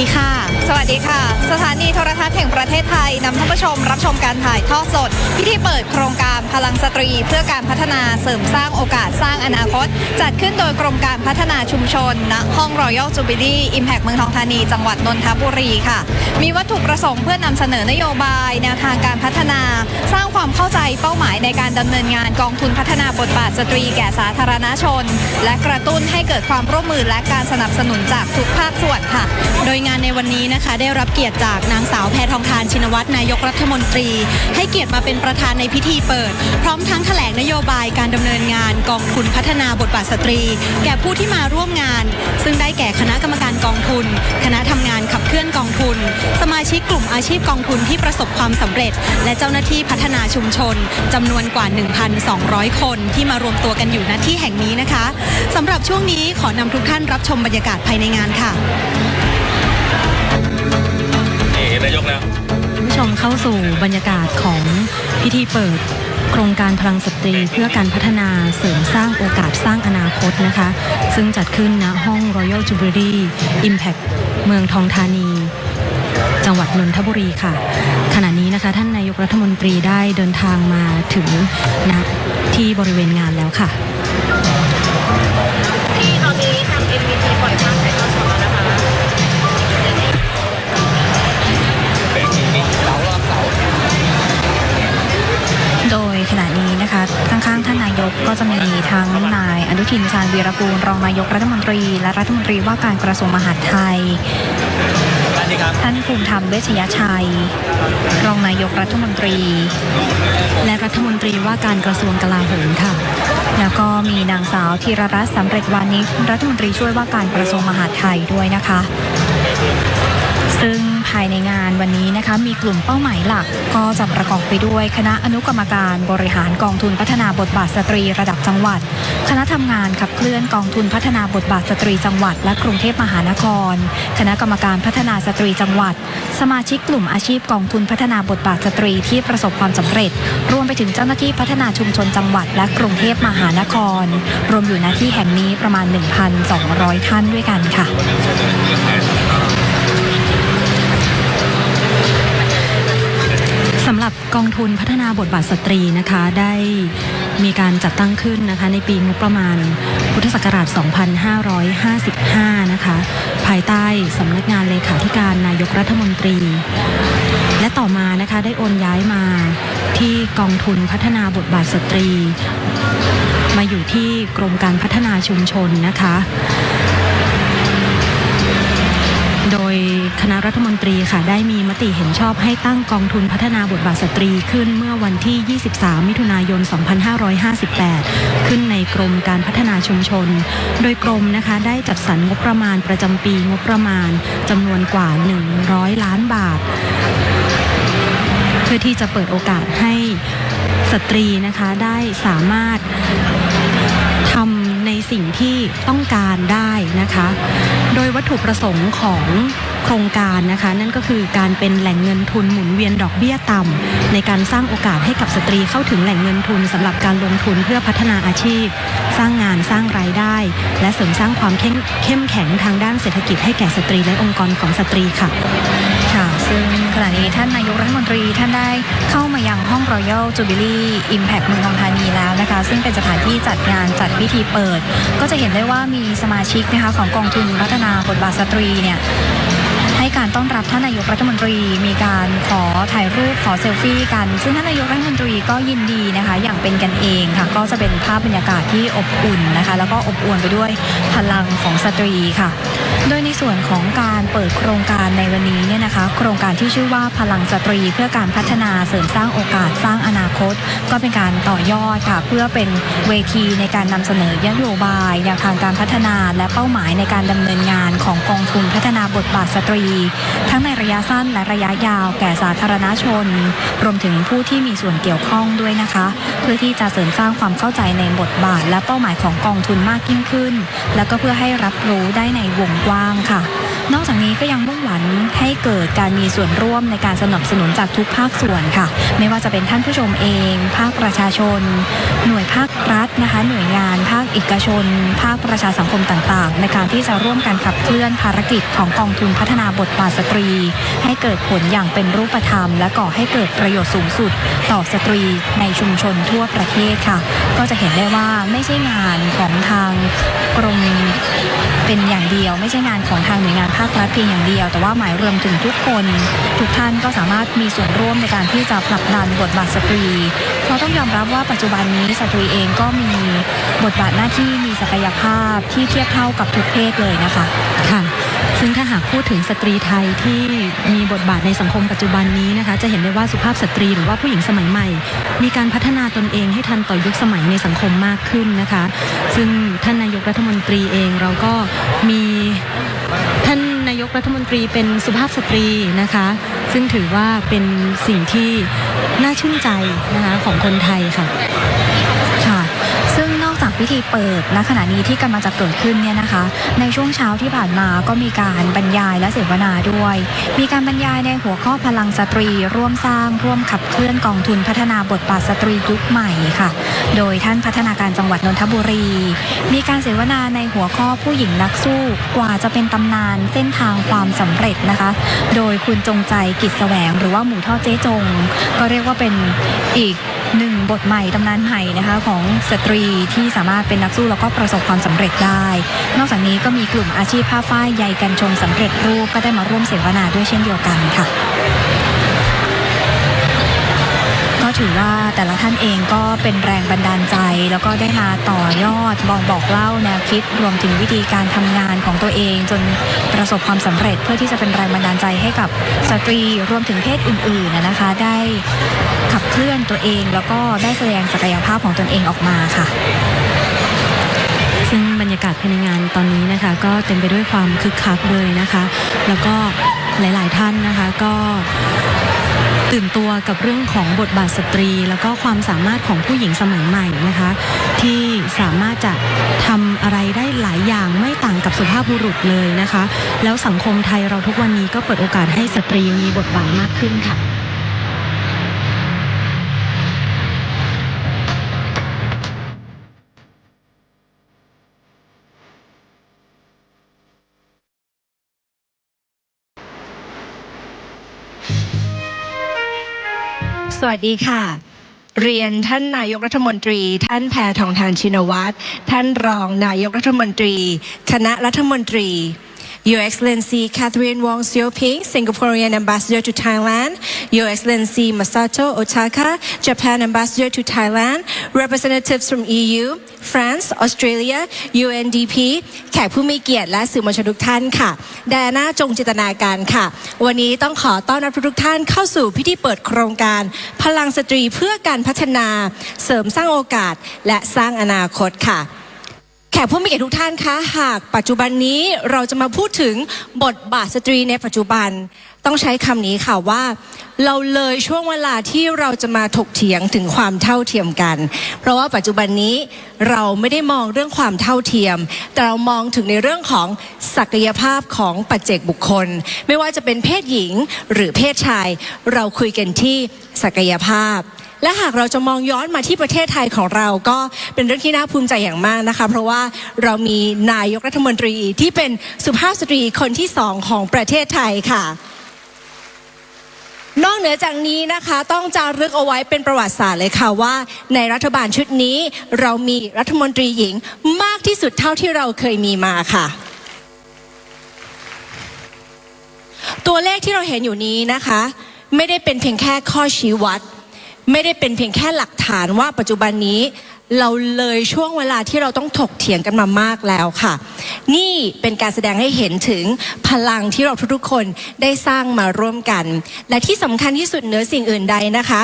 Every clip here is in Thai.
ดีค่ะสวัสดีค่ะสถานีโทรทัศน์แห่งประเทศไทยนำท่านผู้ชมรับชมการถ่ายทอดสดพิธีเปิดโครงการพลังสตรีเพื่อการพัฒนาเสริมสร้างโอกาสสร้างอนาคตจัดขึ้นโดยกรมการพัฒนาชุมชนณห้อง Royal Jubilee Impact เมืองทองธานีจังหวัดนนทบุรีค่ะมีวัตถุประสงค์เพื่อนำเสนอนโยบายแนวทางการพัฒนาสร้างความเข้าใจเป้าหมายในการดำเนินงานกองทุนพัฒนาบทบาทสตรีแก่สาธารณชนและกระตุ้นให้เกิดความร่วมมือและการสนับสนุนจากทุกภาคส่วนค่ะโดยงานในวันนี้นะคะได้รับเกียรติจากนางสาวแพทองธารชินวัตรนายกรัฐมนตรีให้เกียรติมาเป็นประธานในพิธีเปิดพร้อมทั้งแถลงนโยบายการดำเนินงานกองทุนพัฒนาบทบาทสตรีแก่ผู้ที่มาร่วมงานซึ่งได้แก่คณะกรรมการกองทุนคณะทำงานขับเคลื่อนกองทุนสมาชิกกลุ่มอาชีพกองทุนที่ประสบความสำเร็จและเจ้าหน้าที่พัฒนาชุมชนจำนวนกว่า 1,200 คนที่มารวมตัวกันอยู่ณที่แห่งนี้นะคะสำหรับช่วงนี้ขอนำทุกท่านรับชมบรรยากาศภายในงานค่ะนายกแล้วผู้ชมเข้าสู่บรรยากาศของพิธีเปิดโครงการพลังสตรีเพื่อการพัฒนาเสริมสร้างโอกาสสร้างอนาคตนะคะซึ่งจัดขึ้นณห้อง Royal Jubilee Impact เมืองทองธานีจังหวัดนนทบุรีค่ะขณะนี้นะคะท่านนายกรัฐมนตรีได้เดินทางมาถึงณที่บริเวณงานแล้วค่ะที่ตอนนี้ทาง MVT ปล่อยภาพถ่ายทอดสดแล้วนะคะโดยขณะนี้นะคะข้างๆท่านนายกก็จะมีทั้งนายอนุทินชาญวีรกูลรองนายกรัฐมนตรีและรัฐมนตรีว่าการกระทรวงมหาดไทยท่านภูมิธรรมเวชยชัยรองนายกรัฐมนตรีและรัฐมนตรีว่าการกระทรวงกลาโหมค่ะแล้วก็มีนางสาวธีรรัตน์สำเร็จวานิชรัฐมนตรีช่วยว่าการกระทรวงมหาดไทยด้วยนะคะซึ่งภายในงานวันนี้นะคะมีกลุ่มเป้าหมายหลักก็จะประกอบไปด้วยคณะอนุกรรมการบริหารกองทุนพัฒนาบทบาทสตรีระดับจังหวัดคณะทำงานขับเคลื่อนกองทุนพัฒนาบทบาทสตรีจังหวัดและกรุงเทพมหานครคณะกรรมการพัฒนาสตรีจังหวัดสมาชิกกลุ่มอาชีพกองทุนพัฒนาบทบาทสตรีที่ประสบความสำเร็จรวมไปถึงเจ้าหน้าที่พัฒนาชุมชนจังหวัดและกรุงเทพมหานครรวมอยู่ณที่แห่งนี้ประมาณ 1,200 ท่านด้วยกันค่ะสำหรับกองทุนพัฒนาบทบาทสตรีนะคะได้มีการจัดตั้งขึ้นนะคะในปีงบประมาณพุทธศักราช 2555 นะคะภายใต้สำนักงานเลขาธิการนายกรัฐมนตรีและต่อมานะคะได้โอนย้ายมาที่กองทุนพัฒนาบทบาทสตรีมาอยู่ที่กรมการพัฒนาชุมชนนะคะโดยคณะรัฐมนตรีค่ะได้มีมติเห็นชอบให้ตั้งกองทุนพัฒนาบทบาทสตรีขึ้นเมื่อวันที่ 23 มิถุนายน 2558 ขึ้นในกรมการพัฒนาชุมชนโดยกรมนะคะได้จัดสรรงบประมาณประจำปีงบประมาณจำนวนกว่า 100 ล้านบาทเพื่อที่จะเปิดโอกาสให้สตรีนะคะได้สามารถทำในสิ่งที่ต้องการได้นะคะโดยวัตถุประสงค์ของโครงการนะคะนั่นก็คือการเป็นแหล่งเงินทุนหมุนเวียนดอกเบี้ยต่ำในการสร้างโอกาสให้กับสตรีเข้าถึงแหล่งเงินทุนสำหรับการลงทุนเพื่อพัฒนาอาชีพสร้างงานสร้างรายได้และเสริมสร้างความเข้มแข็งทางด้านเศรษฐกิจให้แก่สตรีและองค์กรของสตรีค่ะซึ่งขณะนี้ท่านนายกรัฐมนตรีท่านได้เข้ามายังห้อง Royal Jubilee Impact เมืองทองธานีแล้วนะคะซึ่งเป็นสถานที่จัดงานจัดพิธีเปิดก็จะเห็นได้ว่ามีสมาชิกนะคะของกองทุนพัฒนาบทบาทสตรีเนี่ยให้การต้อนรับท่านนายกรัฐมนตรีมีการขอถ่ายรูปขอเซลฟี่กันซึ่งท่านนายกรัฐมนตรีก็ยินดีนะคะอย่างเป็นกันเองค่ะก็จะเป็นภาพบรรยากาศที่อบอุ่นนะคะแล้วก็อบอวลไปด้วยพลังของสตรีค่ะโดยในส่วนของการเปิดโครงการในวันนี้เนี่ยนะคะโครงการที่ชื่อว่าพลังสตรีเพื่อการพัฒนาเสริมสร้างโอกาสสร้างอนาคตก็เป็นการต่อยอดค่ะเพื่อเป็นเวทีในการนำเสนอนโยบายแนวทางการพัฒนาและเป้าหมายในการดำเนินงานของกองทุนพัฒนาบทบาทสตรีทั้งในระยะสั้นและระยะยาวแก่สาธารณชนรวมถึงผู้ที่มีส่วนเกี่ยวข้องด้วยนะคะเพื่อที่จะเสริมสร้างความเข้าใจในบทบาทและเป้าหมายของกองทุนมากยิ่งขึ้นแล้วก็เพื่อให้รับรู้ได้ในวงกว้างค่ะ นอกจากนี้ก็ยังมุ่งหวังให้เกิดการมีส่วนร่วมในการสนับสนุนจากทุกภาคส่วนค่ะไม่ว่าจะเป็นท่านผู้ชมเองภาคประชาชนหน่วยภาครัฐนะคะหน่วยงานภาคเอกชนภาคประชาสังคมต่างๆในการที่จะร่วมกันขับเคลื่อนภารกิจของกองทุนพัฒนาบทบาทสตรีให้เกิดผลอย่างเป็นรูปธรรมและก่อให้เกิดประโยชน์สูงสุดต่อสตรีในชุมชนทั่วประเทศค่ะก็จะเห็นได้ว่าไม่ใช่งานของทางกรมเป็นอย่างเดียวไม่ใช่งานของทางหน่วยงานภาครัฐเพียงอย่างเดียวแต่ว่าหมายรวมถึงทุกคนทุกท่านก็สามารถมีส่วนร่วมในการที่จะผลักดันบทบาทสตรีเพราะต้องยอมรับว่าปัจจุบันนี้สตรีเองก็มีบทบาทหน้าที่มีศักยภาพที่เทียบเท่ากับทุกเพศเลยนะคะค่ะซึ่งถ้าหากพูดถึงสตรีไทยที่มีบทบาทในสังคมปัจจุบันนี้นะคะจะเห็นได้ว่าสุภาพสตรีหรือว่าผู้หญิงสมัยใหม่มีการพัฒนาตนเองให้ทันต่อยุคสมัยในสังคมมากขึ้นนะคะซึ่งท่านนายกรัฐมนตรีเองเราก็มีท่านนายกรัฐมนตรีเป็นสุภาพสตรีนะคะซึ่งถือว่าเป็นสิ่งที่น่าชื่นใจนะคะของคนไทยค่ะซึ่งนอกจากพิธีเปิดณขณะนี้ที่กำลังจะเกิดขึ้นเนี่ยนะคะในช่วงเช้าที่ผ่านมาก็มีการบรรยายและเสวนาด้วยมีการบรรยายในหัวข้อพลังสตรีร่วมสร้างร่วมขับเคลื่อนกองทุนพัฒนาบทบาทสตรียุคใหม่ค่ะโดยท่านพัฒนาการจังหวัดนนทบุรีมีการเสวนาในหัวข้อผู้หญิงนักสู้กว่าจะเป็นตำนานเส้นทางความสำเร็จนะคะโดยคุณจงใจกิจแสวงหรือว่าหมูทอดเจ๊จงก็เรียกว่าเป็นอีกหนึ่งบทใหม่ตำนานใหม่นะคะของสตรีที่สามารถเป็นนักสู้แล้วก็ประสบความสำเร็จได้นอกจากนี้ก็มีกลุ่มอาชีพผ้าฝ้ายใยกันชนสำเร็จรูปก็ได้มาร่วมเสวนาด้วยเช่นเดียวกันค่ะก็ถือว่าแต่ละท่านเองก็เป็นแรงบันดาลใจแล้วก็ได้มาต่อยอดบอกเล่าแนวคิดรวมถึงวิธีการทำงานของตัวเองจนประสบความสำเร็จเพื่อที่จะเป็นแรงบันดาลใจให้กับสตรีรวมถึงเพศอื่นๆนะคะได้ขับเคลื่อนตัวเองแล้วก็ได้แสดงศักยภาพของตนเองออกมาค่ะซึ่งบรรยากาศภายในงานตอนนี้นะคะก็เต็มไปด้วยความคึกคักเลยนะคะแล้วก็หลายๆท่านนะคะก็ตื่นตัวกับเรื่องของบทบาทสตรีแล้วก็ความสามารถของผู้หญิงสมัยใหม่นะคะที่สามารถจะทำอะไรได้หลายอย่างไม่ต่างกับสุภาพบุรุษเลยนะคะแล้วสังคมไทยเราทุกวันนี้ก็เปิดโอกาสให้สตรีมีบทบาทมากขึ้นค่ะสวัสดีค่ะเรียนท่านนายกรัฐมนตรีท่านแพทองธารชินวัตรท่านรองนายกรัฐมนตรีคณะรัฐมนตรี Your Excellency Catherine Wong Seoping, Singaporean Ambassador to Thailand, Your Excellency Masato Otaka, Japan Ambassador to Thailand, representatives from EU, France, Australia, UNDP แขกผู้มีเกียรติและสื่อมวลชนทุกท่านค่ะไดอาน่าจงจินตนาการค่ะวันนี้ต้องขอต้อนรับทุกท่านเข้าสู่พิธีเปิดโครงการพลังสตรีเพื่อการพัฒนาเสริมสร้างโอกาสและสร้างอนาคตค่ะแขกผู้มีเกียรติทุกท่านคะหากปัจจุบันนี้เราจะมาพูดถึงบทบาทสตรีในปัจจุบันต้องใช้คำนี้ค่ะว่าเราเลยช่วงเวลาที่เราจะมาถกเถียงถึงความเท่าเทียมกันเพราะว่าปัจจุบันนี้เราไม่ได้มองเรื่องความเท่าเทียมแต่เรามองถึงในเรื่องของศักยภาพของปัจเจกบุคคลไม่ว่าจะเป็นเพศหญิงหรือเพศชายเราคุยกันที่ศักยภาพและหากเราจะมองย้อนมาที่ประเทศไทยของเราก็เป็นเรื่องที่น่าภูมิใจอย่างมากนะคะเพราะว่าเรามีนายกรัฐมนตรีที่เป็นสุภาพสตรีคนที่2ของประเทศไทยค่ะนอกเหนือจากนี้นะคะต้องจารึกเอาไว้เป็นประวัติศาสตร์เลยค่ะว่าในรัฐบาลชุดนี้เรามีรัฐมนตรีหญิงมากที่สุดเท่าที่เราเคยมีมาค่ะตัวเลขที่เราเห็นอยู่นี้นะคะไม่ได้เป็นเพียงแค่ข้อชี้วัดไม่ได้เป็นเพียงแค่หลักฐานว่าปัจจุบันนี้เราเลยช่วงเวลาที่เราต้องถกเถียงกันมามากแล้วค่ะนี่เป็นการแสดงให้เห็นถึงพลังที่เราทุกๆคนได้สร้างมาร่วมกันและที่สำคัญที่สุดเหนือสิ่งอื่นใดนะคะ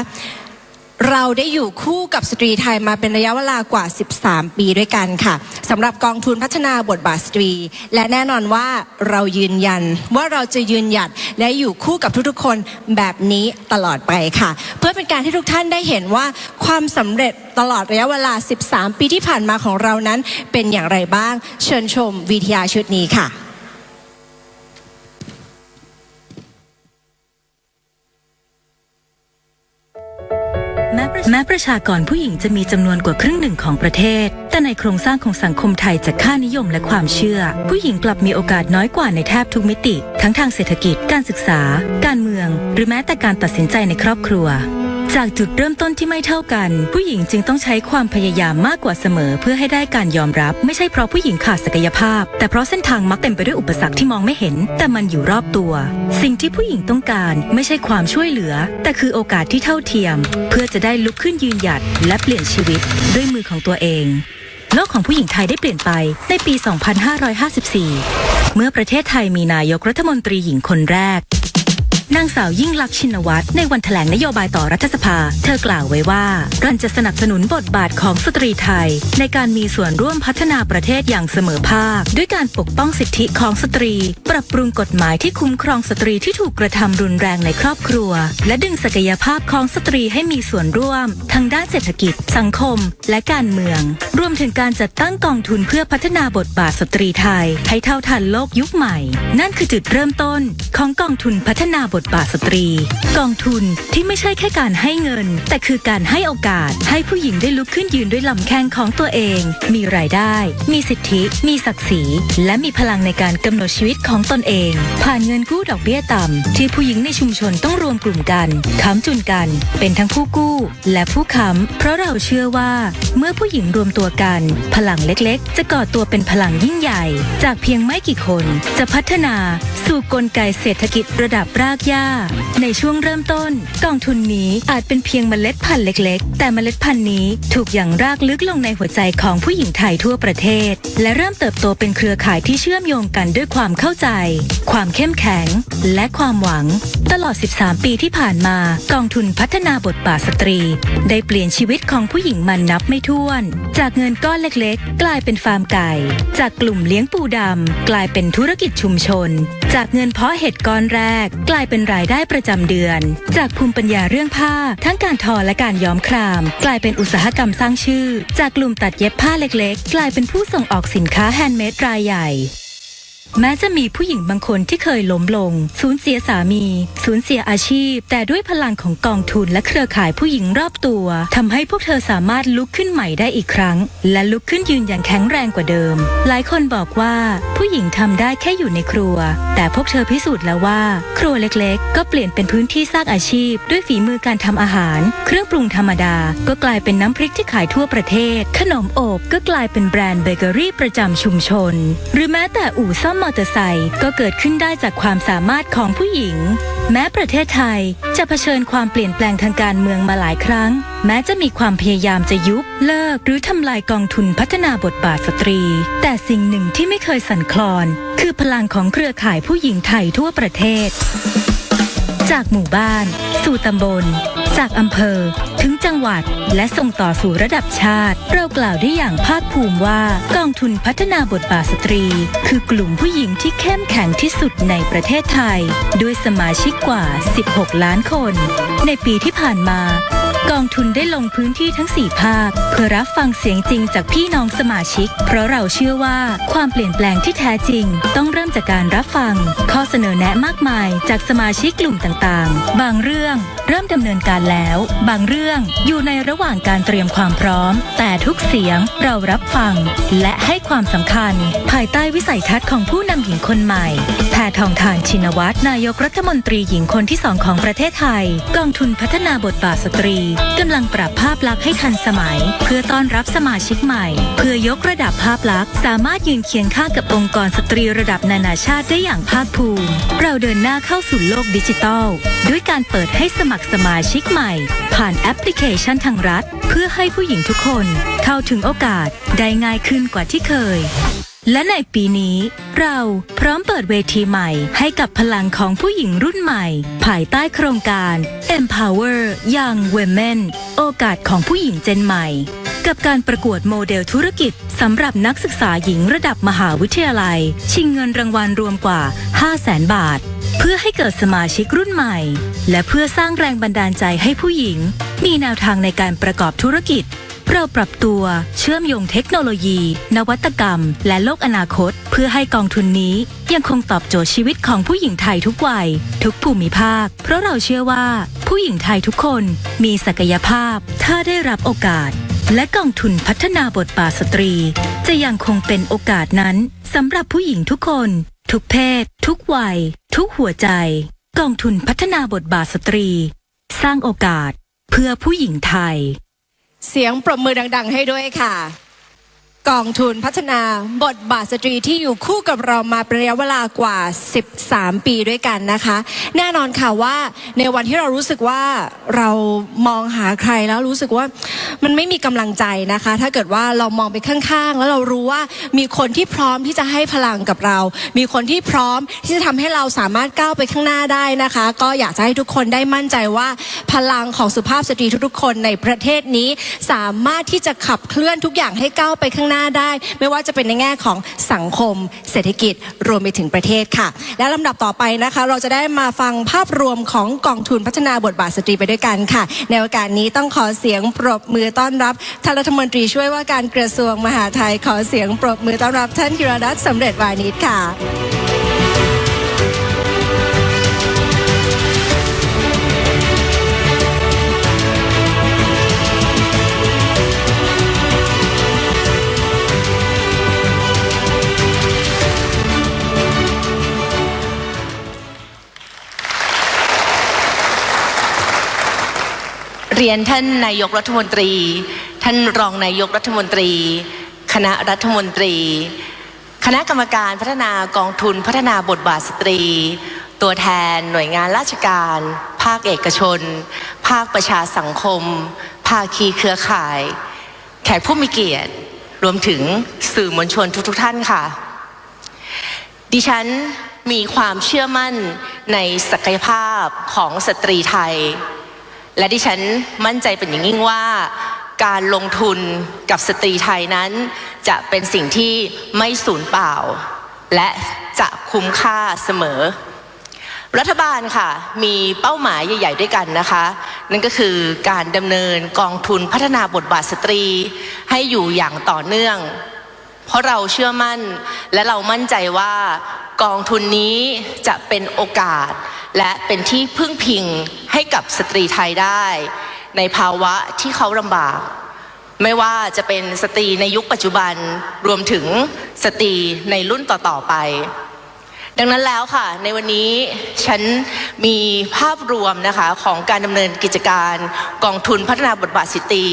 เราได้อยู่คู่กับสตรีไทยมาเป็นระยะเวลากว่า13ปีด้วยกันค่ะสำหรับกองทุนพัฒนาบทบาทสตรีและแน่นอนว่าเรายืนยันว่าเราจะยืนหยัดและอยู่คู่กับทุกๆคนแบบนี้ตลอดไปค่ะเพื่อเป็นการที่ทุกท่านได้เห็นว่าความสำเร็จตลอดระยะเวลา13ปีที่ผ่านมาของเรานั้นเป็นอย่างไรบ้างเชิญชมวิทยาชุดนี้ค่ะ แม้ประชากรผู้หญิงจะมีจำนวนกว่าครึ่งหนึ่งของประเทศแต่ในโครงสร้างของสังคมไทยจากค่านิยมและความเชื่อผู้หญิงกลับมีโอกาสน้อยกว่าในแทบทุกมิติทั้งทางเศรษฐกิจการศึกษาการเมืองหรือแม้แต่การตัดสินใจในครอบครัวจากจุดเริ่มต้นที่ไม่เท่ากันผู้หญิงจึงต้องใช้ความพยายามมากกว่าเสมอเพื่อให้ได้การยอมรับไม่ใช่เพราะผู้หญิงขาดศักยภาพแต่เพราะเส้นทางมักเต็มไปด้วยอุปสรรคที่มองไม่เห็นแต่มันอยู่รอบตัวสิ่งที่ผู้หญิงต้องการไม่ใช่ความช่วยเหลือแต่คือโอกาสที่เท่าเทียมเพื่อจะได้ลุกขึ้นยืนหยัดและเปลี่ยนชีวิตด้วยมือของตัวเองโลกของผู้หญิงไทยได้เปลี่ยนไปในปี 2554 เมื่อประเทศไทยมีนายกรัฐมนตรีหญิงคนแรกนางสาวยิ่งลักษณ์ชินวัตรในวันแถลงนโยบายต่อรัฐสภาเธอกล่าวไว้ว่าเราจะสนับสนุนบทบาทของสตรีไทยในการมีส่วนร่วมพัฒนาประเทศอย่างเสมอภาคด้วยการปกป้องสิทธิของสตรีปรับปรุงกฎหมายที่คุ้มครองสตรีที่ถูกกระทำรุนแรงในครอบครัวและดึงศักยภาพของสตรีให้มีส่วนร่วมทางด้านเศรษฐกิจสังคมและการเมืองรวมถึงการจัดตั้งกองทุนเพื่อพัฒนาบทบาทสตรีไทยให้เท่าทันโลกยุคใหม่นั่นคือจุดเริ่มต้นของกองทุนพัฒนาบทบาทสตรีกองทุนที่ไม่ใช่แค่การให้เงินแต่คือการให้โอกาสให้ผู้หญิงได้ลุกขึ้นยืนด้วยลำแข้งของตัวเองมีรายได้มีสิทธิมีศักดิ์ศรีและมีพลังในการกำหนดชีวิตของตนเองผ่านเงินกู้ดอกเบี้ยต่ำที่ผู้หญิงในชุมชนต้องรวมกลุ่มกันค้ำจุนกันเป็นทั้งผู้กู้และผู้ค้ำเพราะเราเชื่อว่าเมื่อผู้หญิงรวมตัวกันพลังเล็กๆจะก่อตัวเป็นพลังยิ่งใหญ่จากเพียงไม่กี่คนจะพัฒนาสู่กลไกเศรษฐกิจระดับรากหญ้าในช่วงเริ่มต้นกองทุนนี้อาจเป็นเพียงเมล็ดพันธุ์เล็กๆแต่เมล็ดพันธุ์นี้ถูกอย่างรากลึกลงในหัวใจของผู้หญิงไทยทั่วประเทศและเริ่มเติบโตเป็นเครือข่ายที่เชื่อมโยงกันด้วยความเข้าใจความเข้มแข็งและความหวังตลอด 13 ปีที่ผ่านมากองทุนพัฒนาบทบาทสตรีได้เปลี่ยนชีวิตของผู้หญิงมันนับไม่ถ้วนจากเงินก้อนเล็กๆกลายเป็นฟาร์มไก่จากกลุ่มเลี้ยงปูดำกลายเป็นธุรกิจชุมชนจากเงินเพาะเห็ดก้อนแรกกลายเป็นรายได้ประจำเดือนจากภูมิปัญญาเรื่องผ้าทั้งการทอและการย้อมครามกลายเป็นอุตสาหกรรมสร้างชื่อจากกลุ่มตัดเย็บผ้าเล็กๆกลายเป็นผู้ส่งออกสินค้าแฮนด์เมดรายใหญ่แม้จะมีผู้หญิงบางคนที่เคยล้มลงสูญเสียสามีสูญเสียอาชีพแต่ด้วยพลังของกองทุนและเครือข่ายผู้หญิงรอบตัวทำให้พวกเธอสามารถลุกขึ้นใหม่ได้อีกครั้งและลุกขึ้นยืนอย่างแข็งแรงกว่าเดิมหลายคนบอกว่าผู้หญิงทำได้แค่อยู่ในครัวแต่พวกเธอพิสูจน์แล้วว่าครัวเล็กๆก็เปลี่ยนเป็นพื้นที่สร้างอาชีพด้วยฝีมือการทำอาหารเครื่องปรุงธรรมดาก็กลายเป็นน้ำพริกที่ขายทั่วประเทศขนมโอบก็กลายเป็นแบรนด์เบเกอรี่ประจำชุมชนหรือแม้แต่อู่ซ่อมมอเตอร์ไซค์ก็เกิดขึ้นได้จากความสามารถของผู้หญิงแม้ประเทศไทยจะเผชิญความเปลี่ยนแปลงทางการเมืองมาหลายครั้งแม้จะมีความพยายามจะยุบเลิกหรือทำลายกองทุนพัฒนาบทบาทสตรีแต่สิ่งหนึ่งที่ไม่เคยสั่นคลอนคือพลังของเครือข่ายผู้หญิงไทยทั่วประเทศจากหมู่บ้านสู่ตำบลจากอำเภอถึงจังหวัดและส่งต่อสู่ระดับชาติเรากล่าวได้อย่างภาคภูมิว่ากองทุนพัฒนาบทบาทสตรีคือกลุ่มผู้หญิงที่เข้มแข็งที่สุดในประเทศไทยด้วยสมาชิกกว่า 16 ล้านคนในปีที่ผ่านมากองทุนได้ลงพื้นที่ทั้ง 4 ภาคเพื่อรับฟังเสียงจริงจากพี่น้องสมาชิกเพราะเราเชื่อว่าความเปลี่ยนแปลงที่แท้จริงต้องเริ่มจากการรับฟังข้อเสนอแนะมากมายจากสมาชิกกลุ่มต่างๆบางเรื่องเริ่มดำเนินการแล้วบางเรื่องอยู่ในระหว่างการเตรียมความพร้อมแต่ทุกเสียงเรารับฟังและให้ความสำคัญภายใต้วิสัยทัศน์ของผู้นำหญิงคนใหม่แพทองธารชินวัตรนายกรัฐมนตรีหญิงคนที่ 2ของประเทศไทยกองทุนพัฒนาบทบาทสตรีกำลังปรับภาพลักษณ์ให้ทันสมัยเพื่อต้อนรับสมาชิกใหม่เพื่อยกระดับภาพลักษณ์สามารถยืนเคียงข้างกับองค์กรสตรีระดับนานาชาติได้อย่างภาคภูมิเราเดินหน้าเข้าสู่โลกดิจิทัลด้วยการเปิดให้สมัครสมาชิกใหม่ผ่านแอปพลิเคชันทางรัฐเพื่อให้ผู้หญิงทุกคนเข้าถึงโอกาสได้ง่ายขึ้นกว่าที่เคยและในปีนี้เราพร้อมเปิดเวทีใหม่ให้กับพลังของผู้หญิงรุ่นใหม่ภายใต้โครงการ Empower Young Women โอกาสของผู้หญิงเจนใหม่กับการประกวดโมเดลธุรกิจสำหรับนักศึกษาหญิงระดับมหาวิทยาลัยชิงเงินรางวัลรวมกว่า 500,000 บาทเพื่อให้เกิดสมาชิกรุ่นใหม่และเพื่อสร้างแรงบันดาลใจให้ผู้หญิงมีแนวทางในการประกอบธุรกิจ เราปรับตัวเชื่อมโยงเทคโนโลยี นวัตกรรม และโลกอนาคต เพื่อให้กองทุนนี้ยังคงตอบโจทย์ชีวิตของผู้หญิงไทยทุกวัย ทุกภูมิภาค เพราะเราเชื่อว่าผู้หญิงไทยทุกคนมีศักยภาพถ้าได้รับโอกาส และกองทุนพัฒนาบทบาทสตรี จะยังคงเป็นโอกาสนั้นสำหรับผู้หญิงทุกคน ทุกเพศ ทุกวัย ทุกหัวใจ กองทุนพัฒนาบทบาทสตรี สร้างโอกาสเพื่อผู้หญิงไทย เสียงปรบมือดังๆให้ด้วยค่ะ กองทุนพัฒนาบทบาทสตรีที่อยู่คู่กับเรามาเป็นระยะเวลากว่า13 ปีด้วยกันนะคะ แน่นอนค่ะว่าในวันที่เรารู้สึกว่าเรามองหาใครแล้วรู้สึกว่ามันไม่มีกำลังใจนะคะ ถ้าเกิดว่าเรามองไปข้างๆแล้วเรารู้ว่ามีคนที่พร้อมที่จะให้พลังกับเรา มีคนที่พร้อมที่จะทำให้เราสามารถก้าวไปข้างหน้าได้นะคะ ก็อยากจะให้ทุกคนได้มั่นใจว่าพลังของสุภาพสตรีทุกๆคนในประเทศนี้สามารถที่จะขับเคลื่อนทุกอย่างให้ก้าวไปข้างหน้าได้ไม่ว่าจะเป็นในแง่ของสังคมเศรษฐกิจรวมไปถึงประเทศค่ะและลำดับต่อไปนะคะเราจะได้มาฟังภาพรวมของกองทุนพัฒนาบทบาทสตรีไปด้วยกันค่ะในโอกาสนี้ต้องขอเสียงปรบมือต้อนรับท่านรัฐมนตรีช่วยว่าการกระทรวงมหาดไทยขอเสียงปรบมือต้อนรับท่านธีรรัตน์สำเร็จวานิชค่ะเรียนท่านนายกรัฐมนตรีท่านรองนายกรัฐมนตรีคณะรัฐมนตรีคณะกรรมการพัฒนากองทุนพัฒนาบทบาทสตรีตัวแทนหน่วยงานราชการภาคเอกชนภาคประชาสังคมภาคีเครือข่ายแขกผู้มีเกียรติรวมถึงสื่อมวลชนทุกท่านค่ะดิฉันมีความเชื่อมั่นในศักยภาพของสตรีไทยและดิฉันมั่นใจเป็นอย่างยิ่งว่าการลงทุนกับสตรีไทยนั้นจะเป็นสิ่งที่ไม่สูญเปล่าและจะคุ้มค่าเสมอรัฐบาลค่ะมีเป้าหมายใหญ่ๆด้วยกันนะคะนั่นก็คือการดำเนินกองทุนพัฒนาบทบาทสตรีให้อยู่อย่างต่อเนื่องเพราะเราเชื่อมั่นและเรามั่นใจว่ากองทุนนี้จะเป็นโอกาสและเป็นที่พึ่งพิงให้กับสตรีไทยได้ในภาวะที่เขาลำบากไม่ว่าจะเป็นสตรีในยุคปัจจุบันรวมถึงสตรีในรุ่นต่อๆไปดังนั้นแล้วค่ะในวันนี้ฉันมีภาพรวมนะคะของการดำเนินกิจการกองทุนพัฒนาบทบาทสตรี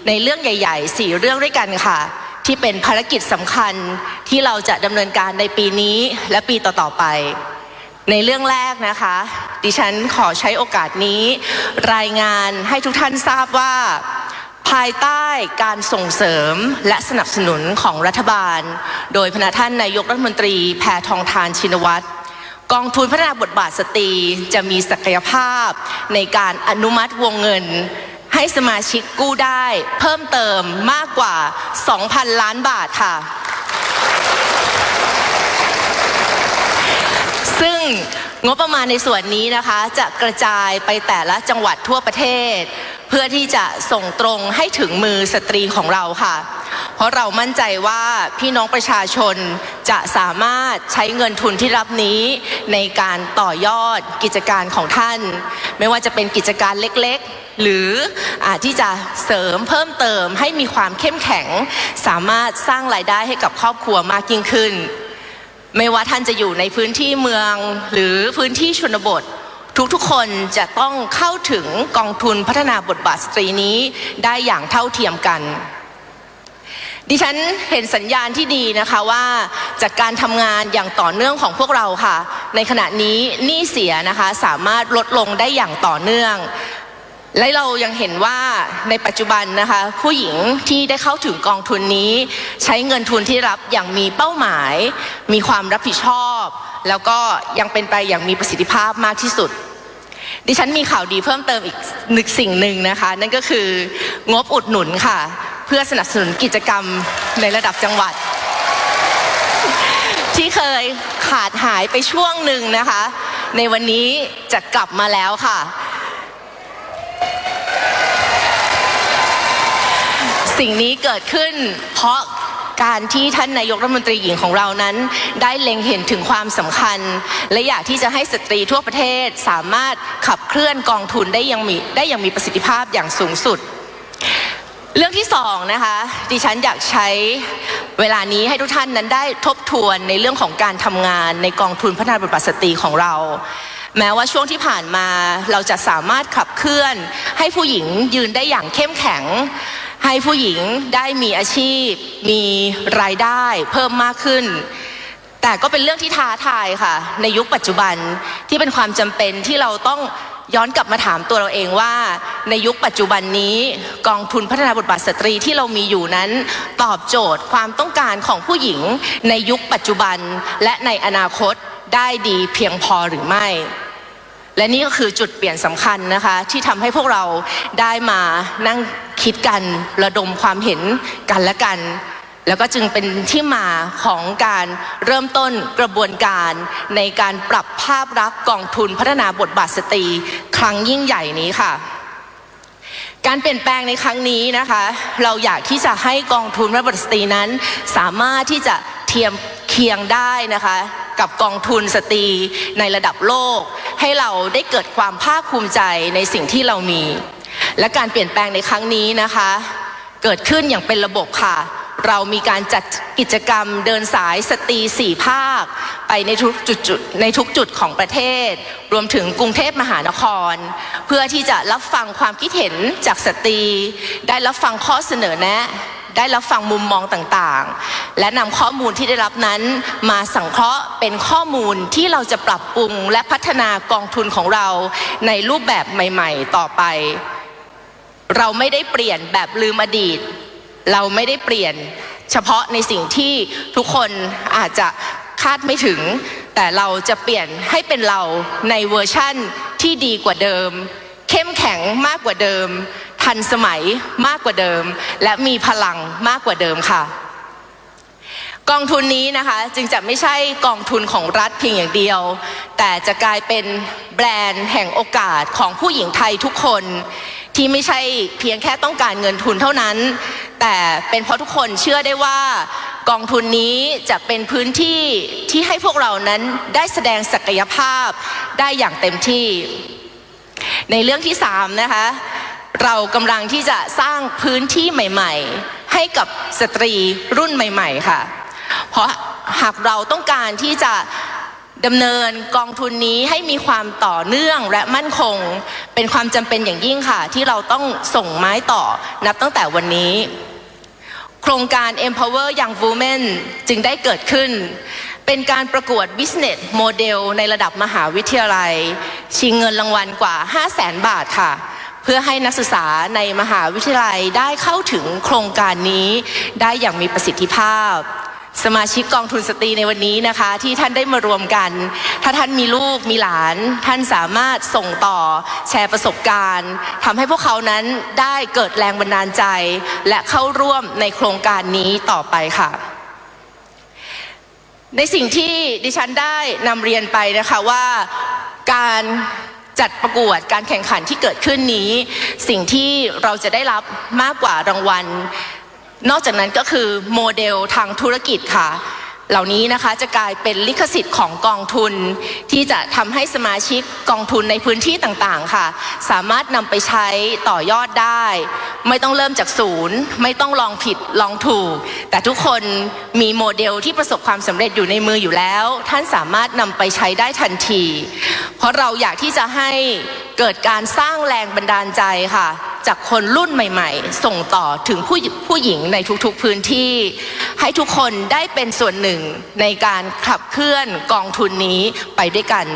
ในเรื่องใหญ่ๆ4เรื่องด้วยกันค่ะที่เป็นภารกิจสำคัญที่เราจะดำเนินการในปีนี้และปีต่อๆไปในเรื่องแรกนะคะดิฉันขอใช้โอกาสนี้รายงานให้ทุกท่านทราบว่าภายใต้การส่งเสริมและสนับสนุนของรัฐบาลโดยพระท่านนายกรัฐมนตรีแพทองธารชินวัตรกองทุนพัฒนาบทบาทสตรีจะมีศักยภาพในการอนุมัติวงเงินให้สมาชิกกู้ได้เพิ่มเติมมากกว่า 2,000 ล้านบาทค่ะซึ่งงบประมาณในส่วนนี้นะคะจะกระจายไปแต่ละจังหวัดทั่วประเทศเพื่อที่จะส่งตรงให้ถึงมือสตรีของเราค่ะเพราะเรามั่นใจว่าพี่น้องประชาชนจะสามารถใช้เงินทุนที่รับนี้ในการต่อยอดกิจการของท่านไม่ว่าจะเป็นกิจการเล็กๆหรืออาจที่จะเสริมเพิ่มเติมให้มีความเข้มแข็งสามารถสร้างรายได้ให้กับครอบครัวมากยิ่งขึ้นไม่ว่าท่านจะอยู่ในพื้นที่เมืองหรือพื้นที่ชนบททุกๆคนจะต้องเข้าถึงกองทุนพัฒนาบทบาทสตรีนี้ได้อย่างเท่าเทียมกันดิฉันเห็นสัญญาณที่ดีนะคะว่าจากการทำงานอย่างต่อเนื่องของพวกเราค่ะในขณะนี้หนี้เสียนะคะสามารถลดลงได้อย่างต่อเนื่องและเรายังเห็นว่าในปัจจุบันนะคะผู้หญิงที่ได้เข้าถึงกองทุนนี้ใช้เงินทุนที่รับอย่างมีเป้าหมายมีความรับผิดชอบแล้วก็ยังเป็นไปอย่างมีประสิทธิภาพมากที่สุดดิฉันมีข่าวดีเพิ่มเติมอีกสิ่งหนึ่งนะคะนั่นก็คืองบอุดหนุนค่ะเพื่อสนับสนุนกิจกรรมในระดับจังหวัดที่เคยขาดหายไปช่วงหนึ่งนะคะในวันนี้จะกลับมาแล้ว สิ่งนี้เกิดขึ้นเพราะการที่ท่านนายกรัฐมนตรีหญิงของเรานั้นได้เล็งเห็นถึงความสำคัญและอยากที่จะให้สตรีทั่วประเทศสามารถขับเคลื่อนกองทุนได้อย่างมีประสิทธิภาพอย่างสูงสุดเรื่องที่สองนะคะดิฉันอยากใช้เวลานี้ให้ทุกท่านนั้นได้ทบทวนในเรื่องของการทำงานในกองทุนพัฒนาบทบาทสตรีของเราแม้ว่าช่วงที่ผ่านมาเราจะสามารถขับเคลื่อนให้ผู้หญิงยืนได้อย่างเข้มแข็งให้ผู้หญิงได้มีอาชีพมีรายได้เพิ่มมากขึ้นแต่ก็เป็นเรื่องที่ท้าทายค่ะในยุคปัจจุบันที่เป็นความจำเป็นที่เราต้องย้อนกลับมาถามตัวเราเองว่าในยุคปัจจุบันนี้กองทุนพัฒนาบทบาทสตรีที่เรามีอยู่นั้นตอบโจทย์ความต้องการของผู้หญิงในยุคปัจจุบันและในอนาคตได้ดีเพียงพอหรือไม่และนี่ก็คือจุดเปลี่ยนสำคัญนะคะที่ทำให้พวกเราได้มานั่งคิดกันระดมความเห็นกันและกันแล้วก็จึงเป็นที่มาของการเริ่มต้นกระบวนการในการปรับภาพลักษณ์กองทุนพัฒนาบทบาทสตรีครั้งยิ่งใหญ่นี้ค่ะการเปลี่ยนแปลงในครั้งนี้นะคะเราอยากที่จะให้กองทุนพัฒนาบทบาทสตรีนั้นสามารถที่จะเทียมเคียงได้นะคะกับกองทุนสตรีในระดับโลกให้เราได้เกิดความภาคภูมิใจในสิ่งที่เรามีและการเปลี่ยนแปลงในครั้งนี้นะคะเกิดขึ้นอย่างเป็นระบบค่ะเรามีการจัดกิจกรรมเดินสายสตรี4 ภาคไปในทุกจุดของประเทศรวมถึงกรุงเทพมหานครเพื่อที่จะรับฟังความคิดเห็นจากสตรีได้รับฟังข้อเสนอแนะได้รับฟังมุมมองต่างๆและนำข้อมูลที่ได้รับนั้นมาสังเคราะห์เป็นข้อมูลที่เราจะปรับปรุงและพัฒนากองทุนของเราในรูปแบบใหม่ๆต่อไปเราไม่ได้เปลี่ยนแบบลืมอดีตเราไม่ได้เปลี่ยนเฉพาะในสิ่งที่ทุกคนอาจจะคาดไม่ถึงแต่เราจะเปลี่ยนให้เป็นเราในเวอร์ชั่นที่ดีกว่าเดิมเข้มแข็งมากกว่าเดิมทันสมัยมากกว่าเดิมและมีพลังมากกว่าเดิมค่ะกองทุนนี้นะคะจึงจะไม่ใช่กองทุนของรัฐเพียงอย่างเดียวแต่จะกลายเป็นแบรนด์แห่งโอกาสของผู้หญิงไทยทุกคนที่ไม่ใช่เพียงแค่ต้องการเงินทุนเท่านั้นแต่เป็นเพราะทุกคนเชื่อได้ว่ากองทุนนี้จะเป็นพื้นที่ที่ให้พวกเรานั้นได้แสดงศักยภาพได้อย่างเต็มที่ในเรื่องที่3นะคะเรากำลังที่จะสร้างพื้นที่ใหม่ๆให้กับสตรีรุ่นใหม่ๆค่ะเพราะหากเราต้องการที่จะดำเนินกองทุนนี้ให้มีความต่อเนื่องและมั่นคงเป็นความจำเป็นอย่างยิ่งค่ะที่เราต้องส่งไม้ต่อนับตั้งแต่วันนี้โครงการ Empower Young Women จึงได้เกิดขึ้นเป็นการประกวด Business Model ในระดับมหาวิทยาลัยชิงเงินรางวัลกว่า 500,000 บาทค่ะเพื่อให้นักศึกษาในมหาวิทยาลัยได้เข้าถึงโครงการนี้ได้อย่างมีประสิทธิภาพสมาชิกกองทุนสตรีในวันนี้นะคะที่ท่านได้มารวมกันถ้าท่านมีลูกมีหลานท่านสามารถส่งต่อแชร์ประสบการณ์ทำให้พวกเขานั้นได้เกิดแรงบันดาลใจและเข้าร่วมในโครงการนี้ต่อไปค่ะในสิ่งที่ดิฉันได้นำเรียนไปนะคะว่าการจัดประกวดการแข่งขันที่เกิดขึ้นนี้สิ่งที่เราจะได้รับมากกว่ารางวัลนอกจากนั้นก็คือโมเดลทางธุรกิจค่ะเหล่านี้นะคะจะกลายเป็นลิขสิทธิ์ของกองทุนที่จะทำให้สมาชิกกองทุนในพื้นที่ต่างๆค่ะสามารถนำไปใช้ต่อยอดได้ไม่ต้องเริ่มจากศูนย์ไม่ต้องลองผิดลองถูกแต่ทุกคนมีโมเดลที่ประสบความสำเร็จอยู่ในมืออยู่แล้วท่านสามารถนำไปใช้ได้ทันทีเพราะเราอยากที่จะให้เกิดการสร้างแรงบันดาลใจค่ะจากคนรุ่นใหม่ๆส่งต่อถึงผู้หญิงในทุกๆพื้นที่ให้ทุกคนได้เป็นส่วนหนึ่งในการขับเคลื่อนกองทุนนี้ไปด้วยกัน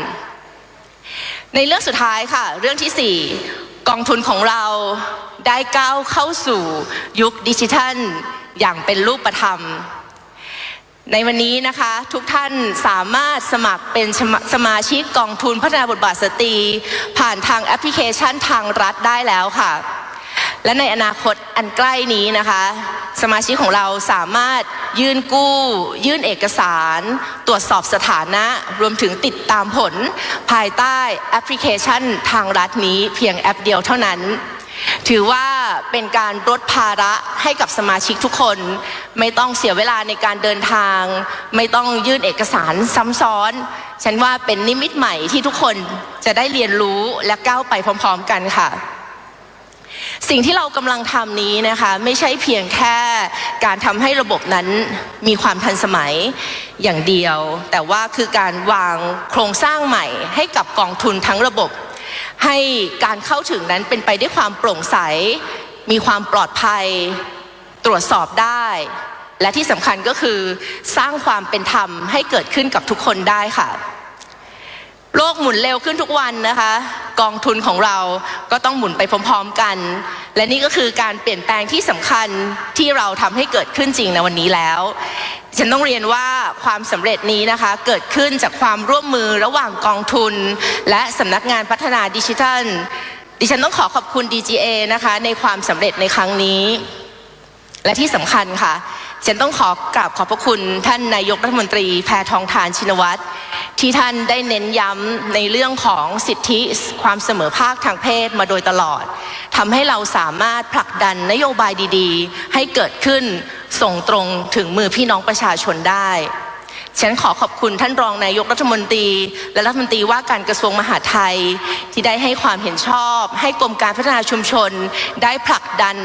ในเรื่องสุดท้ายค่ะเรื่องที่4กองทุนของเราได้ก้าวเข้าสู่ยุคดิจิทัลอย่างเป็นรูปธรรมในวันนี้นะคะทุกท่านสามารถสมัครเป็นสมาชิกกองทุนพัฒนาบทบาทสตรีผ่านทางแอปพลิเคชันทางรัฐได้แล้วค่ะและในอนาคตอันใกล้นี้นะคะสมาชิกของเราสามารถยื่นกู้ยื่นเอกสารตรวจสอบสถานะรวมถึงติดตามผลภายใต้แอปพลิเคชันทางรัฐนี้เพียงแอปเดียวเท่านั้น ถือว่าเป็นการลดภาระให้กับสมาชิกทุกคนไม่ต้องเสียเวลาในการเดินทางไม่ต้องยื่นเอกสารซ้ำซ้อนฉันว่าเป็นนิมิตใหม่ที่ทุกคนจะได้เรียนรู้และก้าวไปพร้อมๆกันค่ะสิ่งที่เรากำลังทำนี้นะคะไม่ใช่เพียงแค่การทำให้ระบบนั้นมีความทันสมัยอย่างเดียวแต่ว่าคือการวางโครงสร้างใหม่ให้กับกองทุนทั้งระบบให้การเข้าถึงนั้นเป็นไปด้วยความโปร่งใสมีความปลอดภัยตรวจสอบได้และที่สำคัญก็คือสร้างความเป็นธรรมให้เกิดขึ้นกับทุกคนได้ค่ะโลกหมุนเร็วขึ้นทุกวันนะคะกองทุนของเราก็ต้องหมุนไปพร้อมๆกันและนี่ก็คือการเปลี่ยนแปลงที่สำคัญที่เราทำให้เกิดขึ้นจริงในวันนี้แล้วฉันต้องเรียนว่าความสำเร็จนี้นะคะเกิดขึ้นจากความร่วมมือระหว่างกองทุนและสำนักงานพัฒนาดิจิทัลดิฉันต้องขอบคุณ DGA นะคะในความสำเร็จในครั้งนี้และที่สำคัญค่ะฉันต้องกราบขอบพระคุณท่านนายกรัฐมนตรีแพทองธารชินวัตรที่ท่านได้เน้นย้ำในเรื่องของสิทธิความเสมอภาคทางเพศมาโดยตลอดทำให้เราสามารถผลักดันนโยบายดีๆให้เกิดขึ้นส่งตรงถึงมือพี่น้องประชาชนได้ฉันขอขอบคุณท่านรองนายกรัฐมนตรีและรัฐมนตรีว่าการกระทรวงมหาดไทยที่ได้ให้ความเห็นชอบให้กรมการพัฒนาชุมชนได้ผลักดัน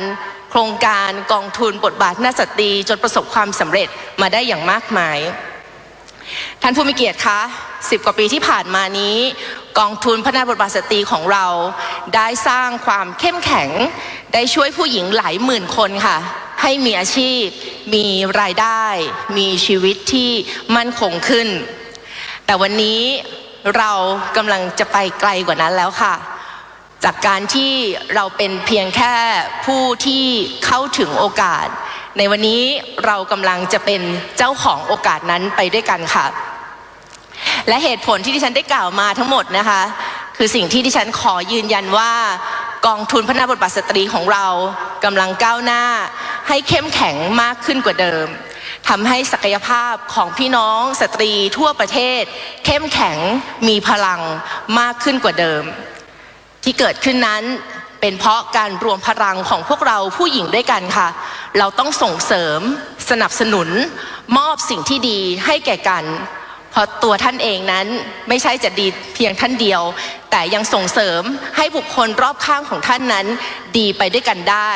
โครงการกองทุนบทบาทหน้าสตรีจนประสบความสำเร็จมาได้อย่างมากมายท่านผู้มีเกียรติคะ10 กว่าปีที่ผ่านมานี้กองทุนพัฒนาบทบาทสตรีของเราได้สร้างความเข้มแข็งได้ช่วยผู้หญิงหลายหมื่นคนค่ะให้มีอาชีพมีรายได้มีชีวิตที่มั่นคงขึ้นแต่วันนี้เรากำลังจะไปไกลกว่านั้นแล้วค่ะจากการที่เราเป็นเพียงแค่ผู้ที่เข้าถึงโอกาสในวันนี้เรากำลังจะเป็นเจ้าของโอกาสนั้นไปด้วยกันค่ะและเหตุผลที่ดิฉันได้กล่าวมาทั้งหมดนะคะคือสิ่งที่ดิฉันขอยืนยันว่ากองทุนพัฒนาบทบาทสตรีของเรากำลังก้าวหน้าให้เข้มแข็งมากขึ้นกว่าเดิมทำให้ศักยภาพของพี่น้องสตรีทั่วประเทศเข้มแข็งมีพลังมากขึ้นกว่าเดิมที่เกิดขึ้นนั้นเป็นเพราะการรวมพลังของพวกเราผู้หญิงด้วยกันค่ะเราต้องส่งเสริมสนับสนุนมอบสิ่งที่ดีให้แก่กันเพราะตัวท่านเองนั้นไม่ใช่จะดีเพียงท่านเดียวแต่ยังส่งเสริมให้บุคคลรอบข้างของท่านนั้นดีไปด้วยกันได้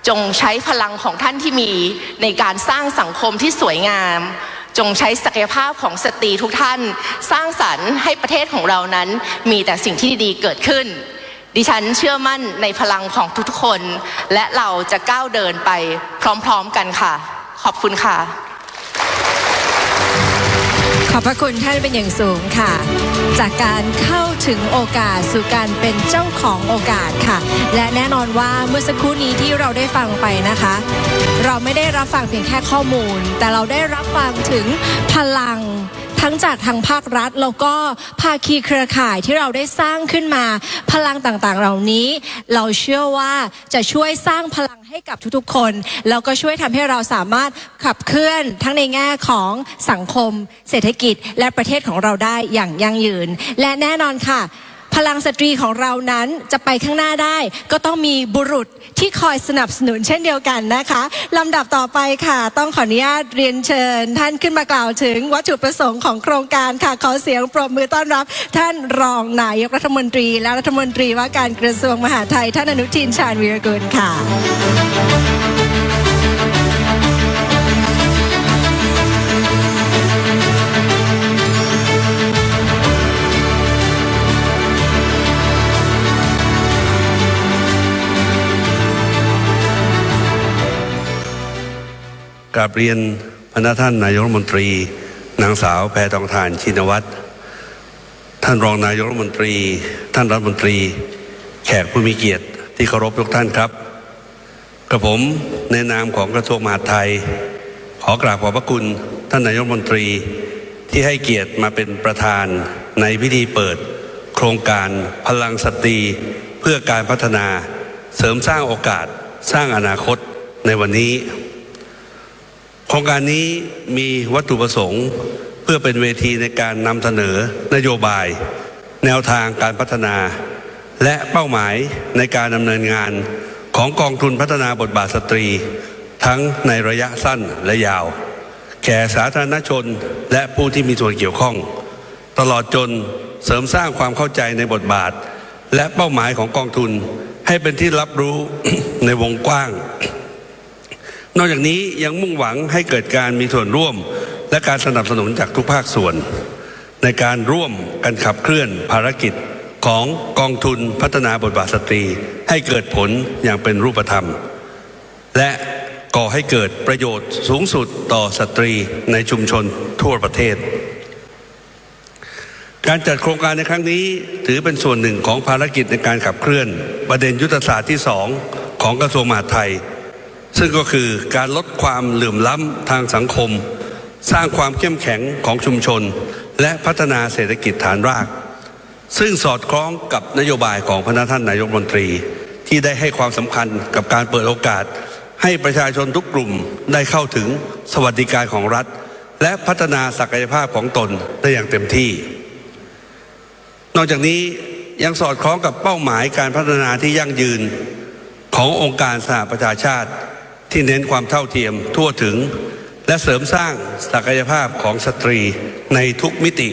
จงใช้พลังของท่านที่มีในการสร้างสังคมที่สวยงามจงใช้ศักยภาพของสตรีทุกท่านสร้างสรรค์ให้ประเทศของเรานั้นมีแต่สิ่งที่ดีๆเกิดขึ้นดิฉันเชื่อมั่นในพลังของทุกๆคนและเราจะก้าวเดินไปพร้อมๆกันค่ะขอบคุณค่ะขอบพระคุณท่านเป็นอย่างสูงค่ะจากการเข้าถึงโอกาสสู่การเป็นเจ้าของโอกาสค่ะและแน่นอนว่าเมื่อสักครู่นี้ที่เราได้ฟังไปนะคะเราไม่ได้รับฟังเพียงแค่ข้อมูลแต่เราได้รับฟังถึงพลังทั้งจากทางภาครัฐแล้วก็ภาคีเครือข่ายที่เราได้สร้างขึ้นมาพลังต่างๆเหล่านี้เราเชื่อว่าจะช่วยสร้างพลังให้กับทุกๆคนแล้วก็ช่วยทำให้เราสามารถขับเคลื่อนทั้งในแง่ของสังคมเศรษฐกิจและประเทศของเราได้อย่างยั่งยืนและแน่นอนค่ะพลังสตรีของเรานั้นจะไปข้างหน้าได้ก็ต้องมีบุรุษที่คอยสนับสนุนเช่นเดียวกันนะคะลำดับต่อไปค่ะต้องขออนุญาตเรียนเชิญท่านขึ้นมากล่าวถึงวัตถุประสงค์ของโครงการค่ะขอเสียงปรบมือต้อนรับท่านรองนายกรัฐมนตรีและรัฐมนตรีว่าการกระทรวงมหาดไทยท่านอนุทินชาญวีรกูลค่ะกราบเรียนพนักท่านนายกรัฐมนตรีนางสาวแพทองธารชินวัตรท่านรองนายกรัฐมนตรีท่านรัฐมนตรีแขกผู้มีเกียรติที่เคารพทุกท่านครับกระผมในนามของกระทรวงมหาดไทยขอกราบขอบพระคุณท่านนายกรัฐมนตรีที่ให้เกียรติมาเป็นประธานในพิธีเปิดโครงการพลังสตรีเพื่อการพัฒนาเสริมสร้างโอกาสสร้างอนาคตในวันนี้โครงการนี้มีวัตถุประสงค์เพื่อเป็นเวทีในการนำเสนอนโยบายแนวทางการพัฒนา และเป้าหมายในการดำเนินงานของกองทุนพัฒนาบทบาทสตรีทั้งในระยะสั้นและยาวแก่สาธารณชนและผู้ที่มีส่วนเกี่ยวข้องตลอดจนเสริมสร้างความเข้าใจในบทบาทและเป้าหมายของกองทุนให้เป็นที่รับรู้ ในวงกว้างนอกจากนี้ยังมุ่งหวังให้เกิดการมีส่วนร่วมและการสนับสนุนจากทุกภาคส่วนในการร่วมกันขับเคลื่อนภารกิจของกองทุนพัฒนาบทบาทสตรีให้เกิดผลอย่างเป็นรูปธรรมและก่อให้เกิดประโยชน์สูงสุดต่อสตรีในชุมชนทั่วประเทศการจัดโครงการในครั้งนี้ถือเป็นส่วนหนึ่งของภารกิจในการขับเคลื่อนประเด็นยุทธศาสตร์ที่2ของกระทรวงมหาดไทยซึ่งก็คือการลดความเหลื่อมล้ำทางสังคมสร้างความเข้มแข็งของชุมชนและพัฒนาเศรษฐกิจฐานรากซึ่งสอดคล้องกับนโยบายของพระท่านนายกรัฐมนตรีที่ได้ให้ความสำคัญกับการเปิดโอกาสให้ประชาชนทุกกลุ่มได้เข้าถึงสวัสดิการของรัฐและพัฒนาศักยภาพของตนได้อย่างเต็มที่นอกจากนี้ยังสอดคล้องกับเป้าหมายการพัฒนาที่ยั่งยืนขององค์การสหประชาชาติที่เน้นความเท่าเทียมทั่วถึงและเสริมสร้างศักยภาพของสตรีในทุกมิติ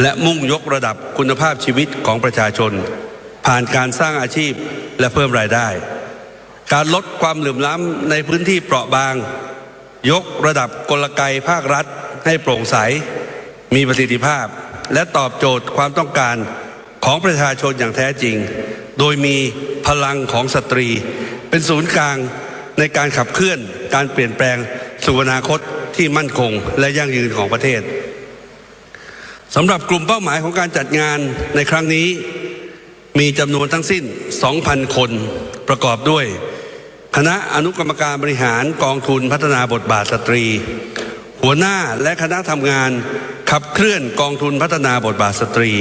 และมุ่งยกระดับคุณภาพชีวิตของประชาชนผ่านการสร้างอาชีพและเพิ่มรายได้การลดความเหลื่อมล้ำในพื้นที่เปราะบางยกระดับกลไกภาครัฐให้โปร่งใสมีประสิทธิภาพและตอบโจทย์ความต้องการของประชาชนอย่างแท้จริงโดยมีพลังของสตรีเป็นศูนย์กลางในการขับเคลื่อนการเปลี่ยนแปลงสู่อนาคตที่มั่นคงและยั่งยืนของประเทศสำหรับกลุ่มเป้าหมายของการจัดงานในครั้งนี้มีจำนวนทั้งสิ้น 2,000 คนประกอบด้วยคณะอนุกรรมการบริหารกองทุนพัฒนาบทบาทสตรีหัวหน้าและคณะทำงานขับเคลื่อนกองทุนพัฒนาบทบาทสตรี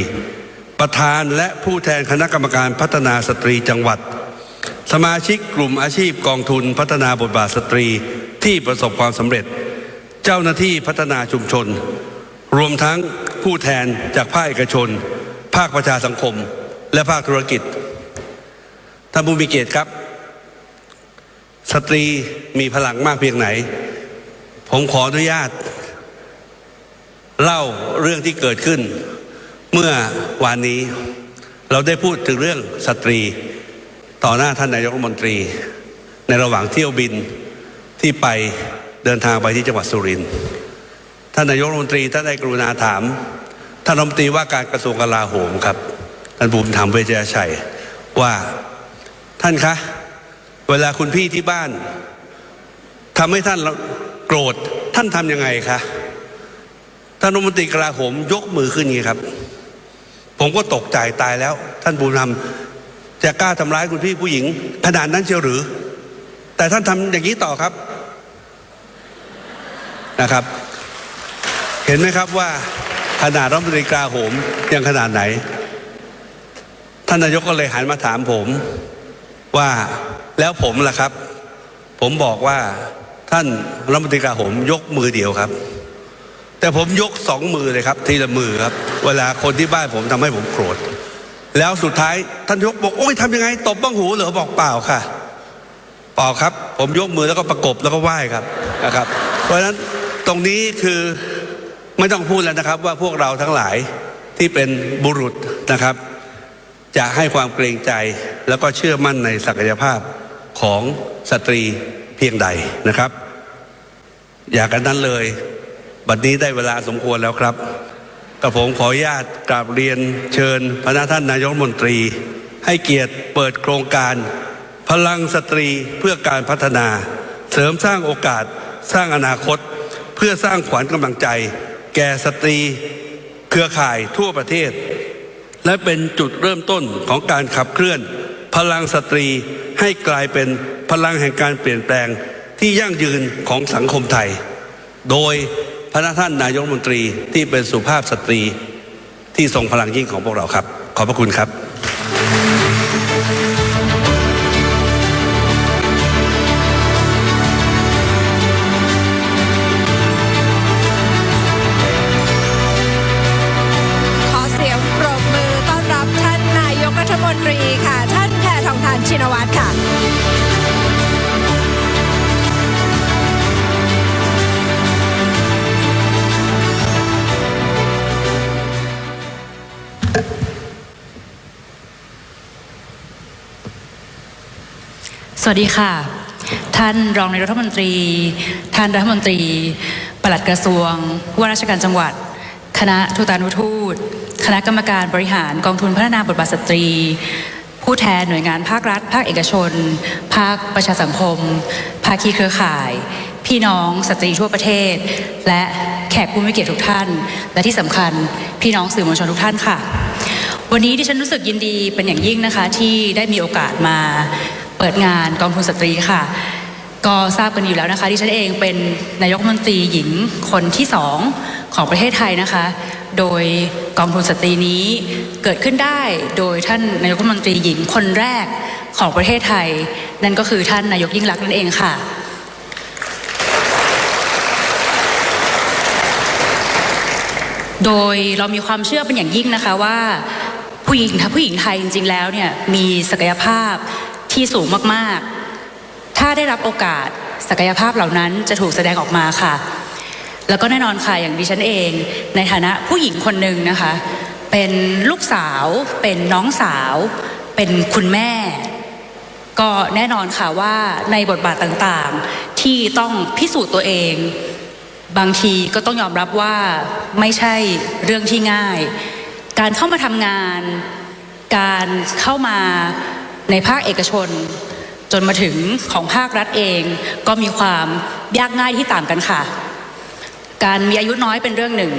ประธานและผู้แทนคณะกรรมการพัฒนาสตรีจังหวัดสมาชิกกลุ่มอาชีพกองทุนพัฒนาบทบาทสตรีที่ประสบความสำเร็จเจ้าหน้าที่พัฒนาชุมชนรวมทั้งผู้แทนจากภาคเอกชนภาคประชาสังคมและภาคธุรกิจท่านผู้มีเกียรติครับสตรีมีพลังมากเพียงไหนผมขออนุญาตเล่าเรื่องที่เกิดขึ้นเมื่อวานนี้เราได้พูดถึงเรื่องสตรีต่อหน้าท่านนายกรัฐมนตรีในระหว่างเที่ยวบินที่ไปเดินทางไปที่จังหวัดสุรินทร์ท่านนายกรัฐมนตรีท่านได้กรุณาถามท่านรัฐมนตรีว่าการกระทรวงกลาโหมครับท่านภูมิธรรมเวชยชัยว่าท่านคะเวลาคุณพี่ที่บ้านทำให้ท่านโกรธท่านทำยังไงคะท่านรัฐมนตรีกลาโหมยกมือขึ้นอย่างนี้ครับผมก็ตกใจตายแล้วท่านภูมิธรรมจะกล้าทำร้ายคุณพี่ผู้หญิงขนาดนั้นเชียวหรือแต่ท่านทำอย่างนี้ต่อครับนะครับเห็นไหมครับว่าขนาดรัฐมนตรีกลาโหมยังขนาดไหนท่านนายกก็เลยหันมาถามผมว่าแล้วผมล่ะครับผมบอกว่าท่านรัฐมนตรีกลาโหมยกมือเดียวครับแต่ผมยก2 มือเลยครับทีละมือครับเวลาคนที่บ้านผมทำให้ผมโกรธแล้วสุดท้ายท่านยกบอกโอ้ยทำยังไงตบบ้างหูเหรอบอกเปล่าค่ะเปล่าครับผมยกมือแล้วก็ประกบแล้วก็ไหว้ครับนะครับเพราะฉะนั้นตรงนี้คือไม่ต้องพูดแล้วนะครับว่าพวกเราทั้งหลายที่เป็นบุรุษนะครับจะให้ความเกรงใจแล้วก็เชื่อมั่นในศักยภาพของสตรีเพียงใดนะครับอย่ากันนั้นเลยบัดนี้ได้เวลาสมควรแล้วครับกระผมขออนุญาตกราบเรียนเชิญพระท่านนายกรัฐมนตรีให้เกียรติเปิดโครงการพลังสตรีเพื่อการพัฒนาเสริมสร้างโอกาสสร้างอนาคตเพื่อสร้างขวัญกำลังใจแก่สตรีเครือข่ายทั่วประเทศและเป็นจุดเริ่มต้นของการขับเคลื่อนพลังสตรีให้กลายเป็นพลังแห่งการเปลี่ยนแปลงที่ยั่งยืนของสังคมไทยโดยพระท่านนายกรัฐมนตรีที่เป็นสุภาพสตรีที่ทรงพลังยิ่งของพวกเราครับขอบพระคุณครับ ขอเสียงปรบมือต้อนรับท่านนายกรัฐมน ชินวัตรค่ะ สวัสดีค่ะ ท่านรองนายกรัฐมนตรี ท่านรัฐมนตรีปลัดกระทรวงว่าราชการจังหวัด คณะทูตานุทูต คณะกรรมการบริหารกองทุนพัฒนาบทบาทสตรี ผู้แทนหน่วยงานภาครัฐ ภาคเอกชน ภาคประชาสังคม ภาคีเครือข่าย พี่น้องสตรีทั่วประเทศ และแขกผู้มีเกียรติทุกท่าน และที่สำคัญพี่น้องสื่อมวลชนทุกท่านค่ะ วันนี้ดิฉันรู้สึกยินดีเป็นอย่างยิ่งนะคะที่ได้มีโอกาสมาเปิดงานกองทุนสตรีค่ะก็ทราบกันอยู่แล้วนะคะดิฉันเองเป็นนายกรัฐมนตรีหญิงคนที่2ของประเทศไทยนะคะโดยกองทุนสตรีนี้เกิดขึ้นได้โดยท่านนายกรัฐมนตรีหญิงคนแรกของประเทศไทยนั่นก็คือท่านนายกยิ่งลักษณ์นั่นเองค่ะโดยเรามีความเชื่อเป็นอย่างยิ่งนะคะว่าผู้หญิงไทยจริงๆแล้วเนี่ยมีศักยภาพที่สูงมากๆถ้าได้รับโอกาสศักยภาพเหล่านั้นจะถูกแสดงออกมาค่ะแล้วก็แน่นอนค่ะอย่างดิฉันเองในฐานะผู้หญิงคนหนึ่งนะคะเป็นลูกสาวเป็นน้องสาวเป็นคุณแม่ก็แน่นอนค่ะว่าในบทบาทต่างๆที่ต้องพิสูจน์ตัวเองบางทีก็ต้องยอมรับว่าไม่ใช่เรื่องที่ง่ายการเข้ามาทำงานการเข้ามาในภาคเอกชนจนมาถึงของภาครัฐเองก็มีความยากง่ายที่ต่างกันค่ะการมีอายุน้อยเป็นเรื่องหนึ่ง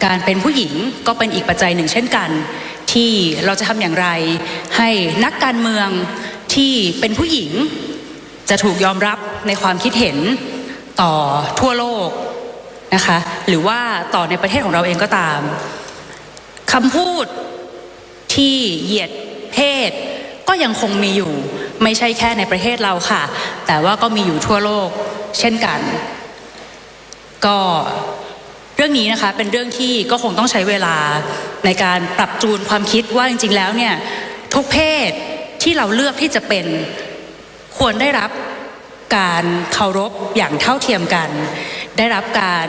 การเป็นผู้หญิงก็เป็นอีกปัจจัยหนึ่งเช่นกันที่เราจะทำอย่างไรให้นักการเมืองที่เป็นผู้หญิงจะถูกยอมรับในความคิดเห็นต่อทั่วโลกนะคะหรือว่าต่อในประเทศของเราเองก็ตามคำพูดที่เหยียดเพศก็ยังคงมีอยู่ไม่ใช่แค่ในประเทศเราค่ะแต่ว่าก็มีอยู่ทั่วโลกเช่นกันก็เรื่องนี้นะคะเป็นเรื่องที่ก็คงต้องใช้เวลาในการปรับจูนความคิดว่าจริงๆแล้วเนี่ยทุกเพศที่เราเลือกที่จะเป็นควรได้รับการเคารพอย่างเท่าเทียมกันได้รับการ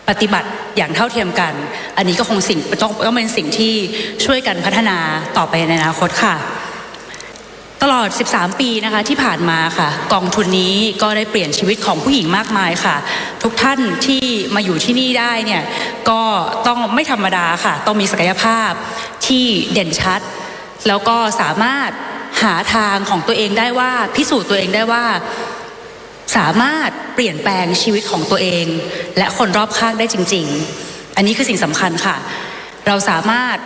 ปฏิบัติอย่างเท่าเทียมกันอันนี้ก็คงต้องเป็นสิ่งที่ช่วยกันพัฒนาต่อไปในอนาคตค่ะตลอด13ปีนะคะที่ผ่านมาค่ะกองทุนนี้ก็ได้เปลี่ยนชีวิตของผู้หญิงมากมายค่ะทุกท่านที่มาอยู่ที่นี่ได้เนี่ยก็ต้องไม่ธรรมดาค่ะต้องมีศักยภาพที่เด่นชัดแล้วก็สามารถหาทางของตัวเองได้ว่าพิสูจน์ตัวเองได้ว่าสามารถเปลี่ยนแปลงชีวิตของตัวเองและคนรอบข้างได้จริงๆอันนี้คือสิ่งสำคัญค่ะเราสามารถ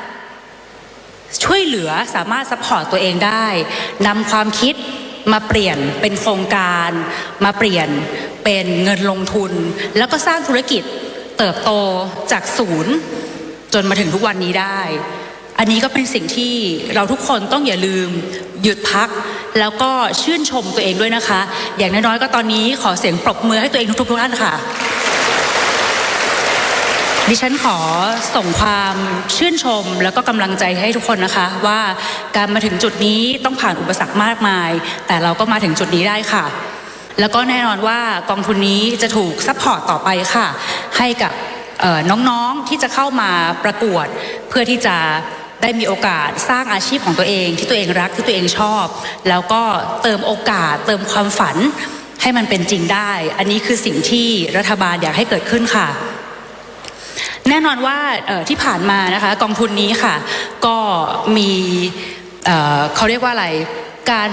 ช่วยเหลือสามารถซัพพอร์ตตัวเองได้นำความคิดมาเปลี่ยนเป็นโครงการมาเปลี่ยนเป็นเงินลงทุนแล้วก็สร้างธุรกิจเติบโตจากศูนย์จนมาถึงทุกวันนี้ได้อันนี้ก็เป็นสิ่งที่เราทุกคนต้องอย่าลืมหยุดพักแล้วก็ชื่นชมตัวเองด้วยนะคะอย่างน้อยๆก็ตอนนี้ขอเสียงปรบมือให้ตัวเองทุกท่านค่ะดิฉันขอส่งความชื่นชมแล้วก็กำลังใจให้ทุกคนนะคะว่าการมาถึงจุดนี้ต้องผ่านอุปสรรคมากมายแต่เราก็มาถึงจุดนี้ได้ค่ะแล้วก็แน่นอนว่ากองทุนนี้จะถูกซัพพอร์ตต่อไปค่ะให้กับน้องๆที่จะเข้ามาประกวดเพื่อที่จะได้มีโอกาสสร้างอาชีพของตัวเองที่ตัวเองรักที่ตัวเองชอบแล้วก็เติมโอกาสเติมความฝันให้มันเป็นจริงได้อันนี้คือสิ่งที่รัฐบาลอยากให้เกิดขึ้นค่ะแน่นอนว่าที่ผ่านมานะคะกองทุนนี้ค่ะก็มีเขาเรียกว่าอะไรการ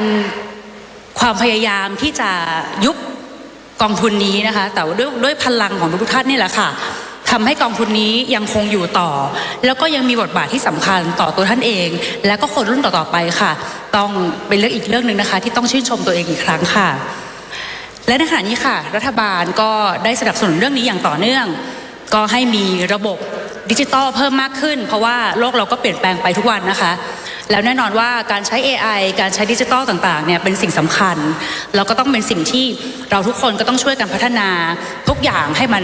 ความพยายามที่จะยุบกองทุนนี้นะคะแต่ด้วยพลังของทุกท่านนี่แหละค่ะทำให้กองทุนนี้ยังคงอยู่ต่อแล้วก็ยังมีบทบาทที่สำคัญต่อตัวท่านเองและก็คนรุ่นต่อๆไปค่ะต้องเป็นเรื่องอีกเรื่องหนึ่งนะคะที่ต้องชื่นชมตัวเองอีกครั้งค่ะและในขณะนี้ค่ะรัฐบาลก็ได้สนับสนุนเรื่องนี้อย่างต่อเนื่องก็ให้มีระบบดิจิทัลเพิ่มมากขึ้นเพราะว่าโลกเราก็เปลี่ยนแปลงไปทุกวันนะคะแล้วแน่นอนว่าการใช้ AI การใช้ดิจิทัลต่างๆเนี่ยเป็นสิ่งสำคัญแล้วก็ต้องเป็นสิ่งที่เราทุกคนก็ต้องช่วยกันพัฒนาทุกอย่างให้มัน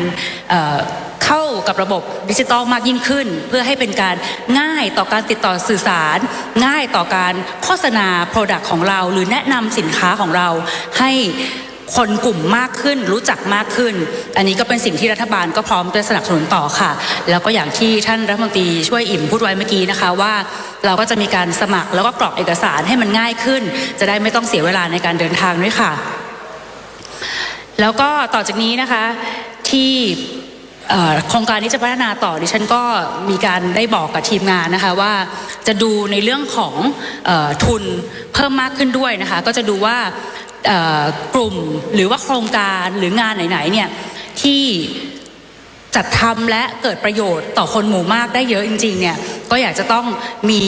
เข้ากับระบบดิจิทัลมากยิ่งขึ้นเพื่อให้เป็นการ ง่ายต่อการติดต่อสื่อสารง่ายต่อการโฆษณา Product ของเราหรือแนะนำสินค้าของเราให้คนกลุ่มมากขึ้นรู้จักมากขึ้นอันนี้ก็เป็นสิ่งที่รัฐบาลก็พร้อมจะสนับสนุนต่อค่ะแล้วก็อย่างที่ท่านรัฐมนตรีช่วยอิ่มพูดไว้เมื่อกี้นะคะว่าเราก็จะมีการสมัครแล้วก็กรอกเอกสารให้มันง่ายขึ้นจะได้ไม่ต้องเสียเวลาในการเดินทางด้วยค่ะแล้วก็ต่อจากนี้นะคะที่โครงการนี้จะพัฒนาต่อดิฉันก็มีการได้บอกกับทีมงานนะคะว่าจะดูในเรื่องของทุนเพิ่มมากขึ้นด้วยนะคะก็จะดูว่ากลุ่มหรือว่าโครงการหรืองานไหนๆเนี่ยที่จัดทำและเกิดประโยชน์ต่อคนหมู่มากได้เยอะจริงๆเนี่ยก็อยากจะต้องมี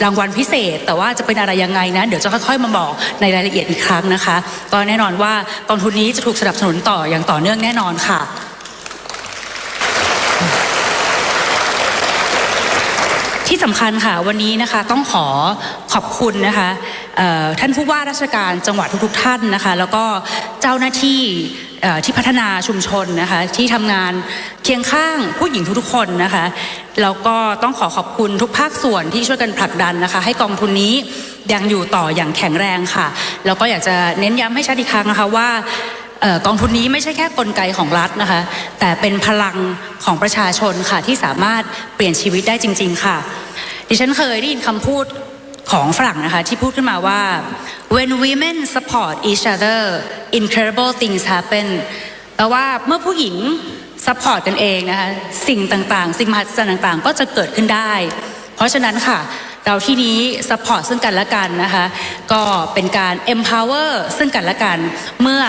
รางวัลพิเศษแต่ว่าจะเป็นอะไรยังไงนะเดี๋ยวจะค่อยๆมาบอกในรายละเอียดอีกครั้งนะคะก็แน่นอนว่ากองทุนนี้จะถูกสนับสนุนต่ออย่างต่อเนื่องแน่นอนค่ะที่สำคัญค่ะวันนี้นะคะต้องขอบคุณนะคะท่านผู้ว่าราชการจังหวัดทุกๆท่านนะคะแล้วก็เจ้าหน้าที่ที่พัฒนาชุมชนนะคะที่ทำงานเคียงข้างผู้หญิงทุกๆคนนะคะแล้วก็ต้องขอบคุณทุกภาคส่วนที่ช่วยกันผลักดันนะคะให้กองทุนนี้ยังอยู่ต่ออย่างแข็งแรงค่ะแล้วก็อยากจะเน้นย้ำให้ชัดอีกครั้งนะคะว่ากองทุนนี้ไม่ใช่แค่กลไกของรัฐนะคะแต่เป็นพลังของประชาชนค่ะที่สามารถเปลี่ยนชีวิตได้จริงๆค่ะดิฉันเคยได้ยินคำพูดของฝรั่งนะคะที่พูดขึ้นมาว่า when women support each other incredible things happen แปลว่าเมื่อผู้หญิง support กันเองนะคะสิ่งต่างๆสิ่งมหัศจรรย์ต่างๆก็จะเกิดขึ้นได้เพราะฉะนั้นค่ะเราที่นี้ support ซึ่งกันและกันนะคะก็เป็นการ empower ซึ่งกันและกันเมื่อ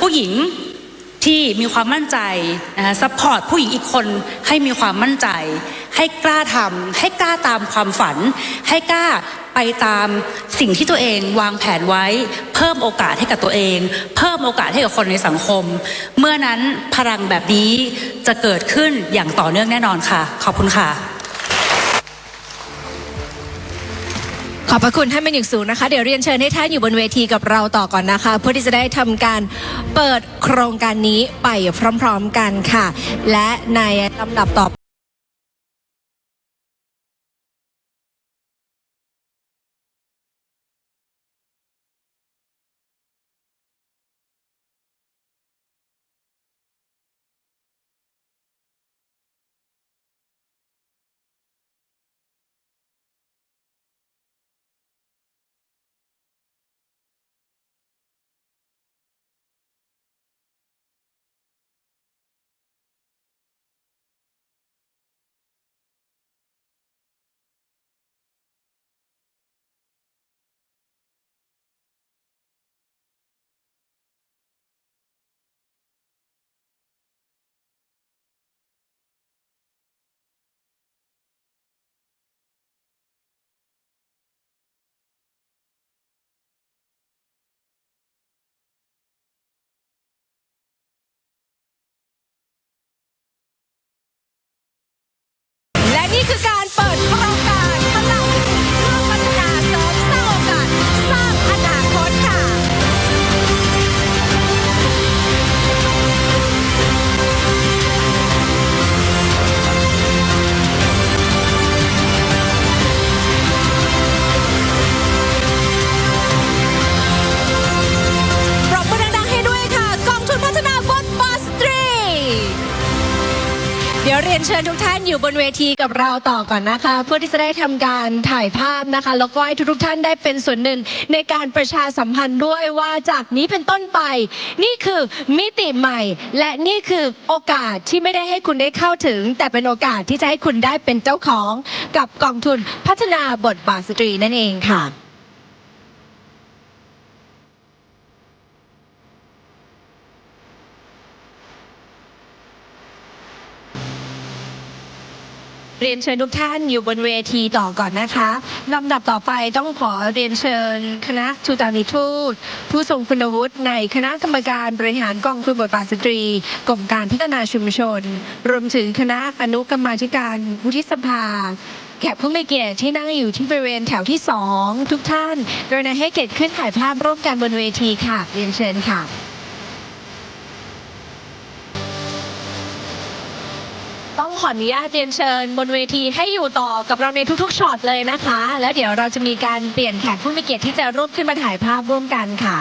ผู้หญิงที่มีความมั่นใจนะคะ support ผู้หญิงอีกคนให้มีความมั่นใจให้กล้าทำให้กล้าตามความฝันให้กล้าไปตามสิ่งที่ตัวเองวางแผนไว้เพิ่มโอกาสให้กับตัวเองเพิ่มโอกาสให้กับคนในสังคมเมื่อนั้นพลังแบบนี้จะเกิดขึ้นอย่างต่อเนื่องแน่นอนค่ะขอบคุณค่ะขอบพระคุณท่านเป็นอย่างสูงนะคะเดี๋ยวเรียนเชิญให้ท่านอยู่บนเวทีกับเราต่อก่อนนะคะเพื่อที่จะได้ทำการเปิดโครงการนี้ไปพร้อมๆกันค่ะและในลำดับต่อนี่คือการเปิดโครงการพลังเพื่อพัฒนาเสริมสร้างโอกาสสร้างอนาคตค่ะปรบมือดังๆให้ด้วยค่ะกองทุนพัฒนาบทบาทสตรีเดี๋ยวเรียนเชิญทุกท่านอยู่บนเวทีกับเราต่อก่อนนะคะเพื่อที่จะได้ทำการถ่ายภาพนะคะแล้วก็ให้ทุกท่านได้เป็นส่วนหนึ่งในการประชาสัมพันธ์ด้วยว่าจากนี้เป็นต้นไปนี่คือมิติใหม่และนี่คือโอกาสที่ไม่ได้ให้คุณได้เข้าถึงแต่เป็นโอกาสที่จะให้คุณได้เป็นเจ้าของกับกองทุนพัฒนาบทบาทสตรีนั่นเองค่ะเรียนเชิญทุกท่านอยู่บนเวทีต่อก่อนนะคะลำดับต่อไปต้องขอเรียนเชิญคณะทูตานิทูตผู้ทรงคุณวุฒิในคณะกรรมการบริหารกองทุนบทบาทสตรีกรมการพัฒนาชุมชนรวมถึงคณะอนุกรรมาธิการวุฒิสภาแขกผู้มีเกียรติที่นั่งอยู่ที่บริเวณแถวที่2ทุกท่านโดยให้เกียรติขึ้นถ่ายภาพร่วมกันบนเวทีค่ะเรียนเชิญค่ะ ต้องขออนุญาตเรียนเชิญบนเวทีให้อยู่ต่อกับเราในทุกๆช็อตเลยนะคะ แล้วเดี๋ยวเราจะมีการเปลี่ยนแขกผู้มีเกียรติที่จะร่วมขึ้นมาถ่ายภาพร่วมกันค่ะ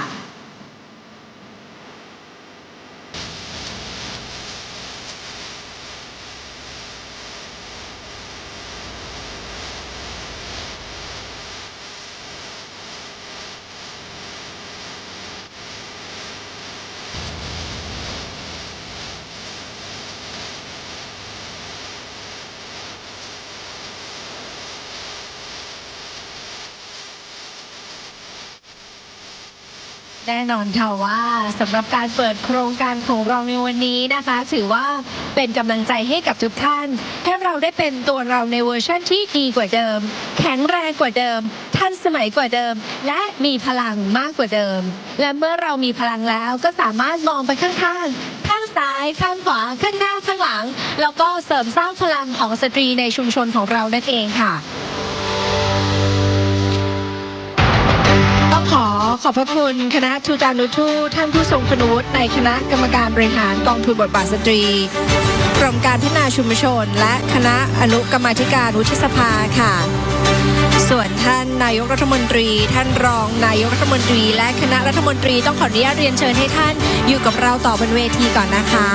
แน่นอนค่ะว่าสำหรับการเปิดโครงการของเราในวันนี้นะคะ ถือว่าเป็นกำลังใจให้กับทุกท่านให้เราได้เป็นตัวเราในเวอร์ชันที่ดีกว่าเดิม แข็งแรงกว่าเดิม ทันสมัยกว่าเดิม และมีพลังมากกว่าเดิม และเมื่อเรามีพลังแล้วก็สามารถมองไปข้างๆข้างซ้ายข้างขวาข้างหน้าข้างหลัง แล้วก็เสริมสร้างพลังของสตรีในชุมชนของเรานั่นเองค่ะ ต้องขอบพระคุณคณะทูตานุทูตท่านผู้ทรงคุณวุฒิในคณะกรรมการบริหารกองทุนบทบาทสตรีกรมการพัฒนาชุมชน และคณะอนุกรรมาธิการวุฒิสภาค่ะ ส่วนท่านนายกรัฐมนตรี ท่านรองนายกรัฐมนตรี และคณะรัฐมนตรีต้องขออนุญาตเรียนเชิญให้ท่านอยู่กับเราต่อบนเวทีก่อนนะคะ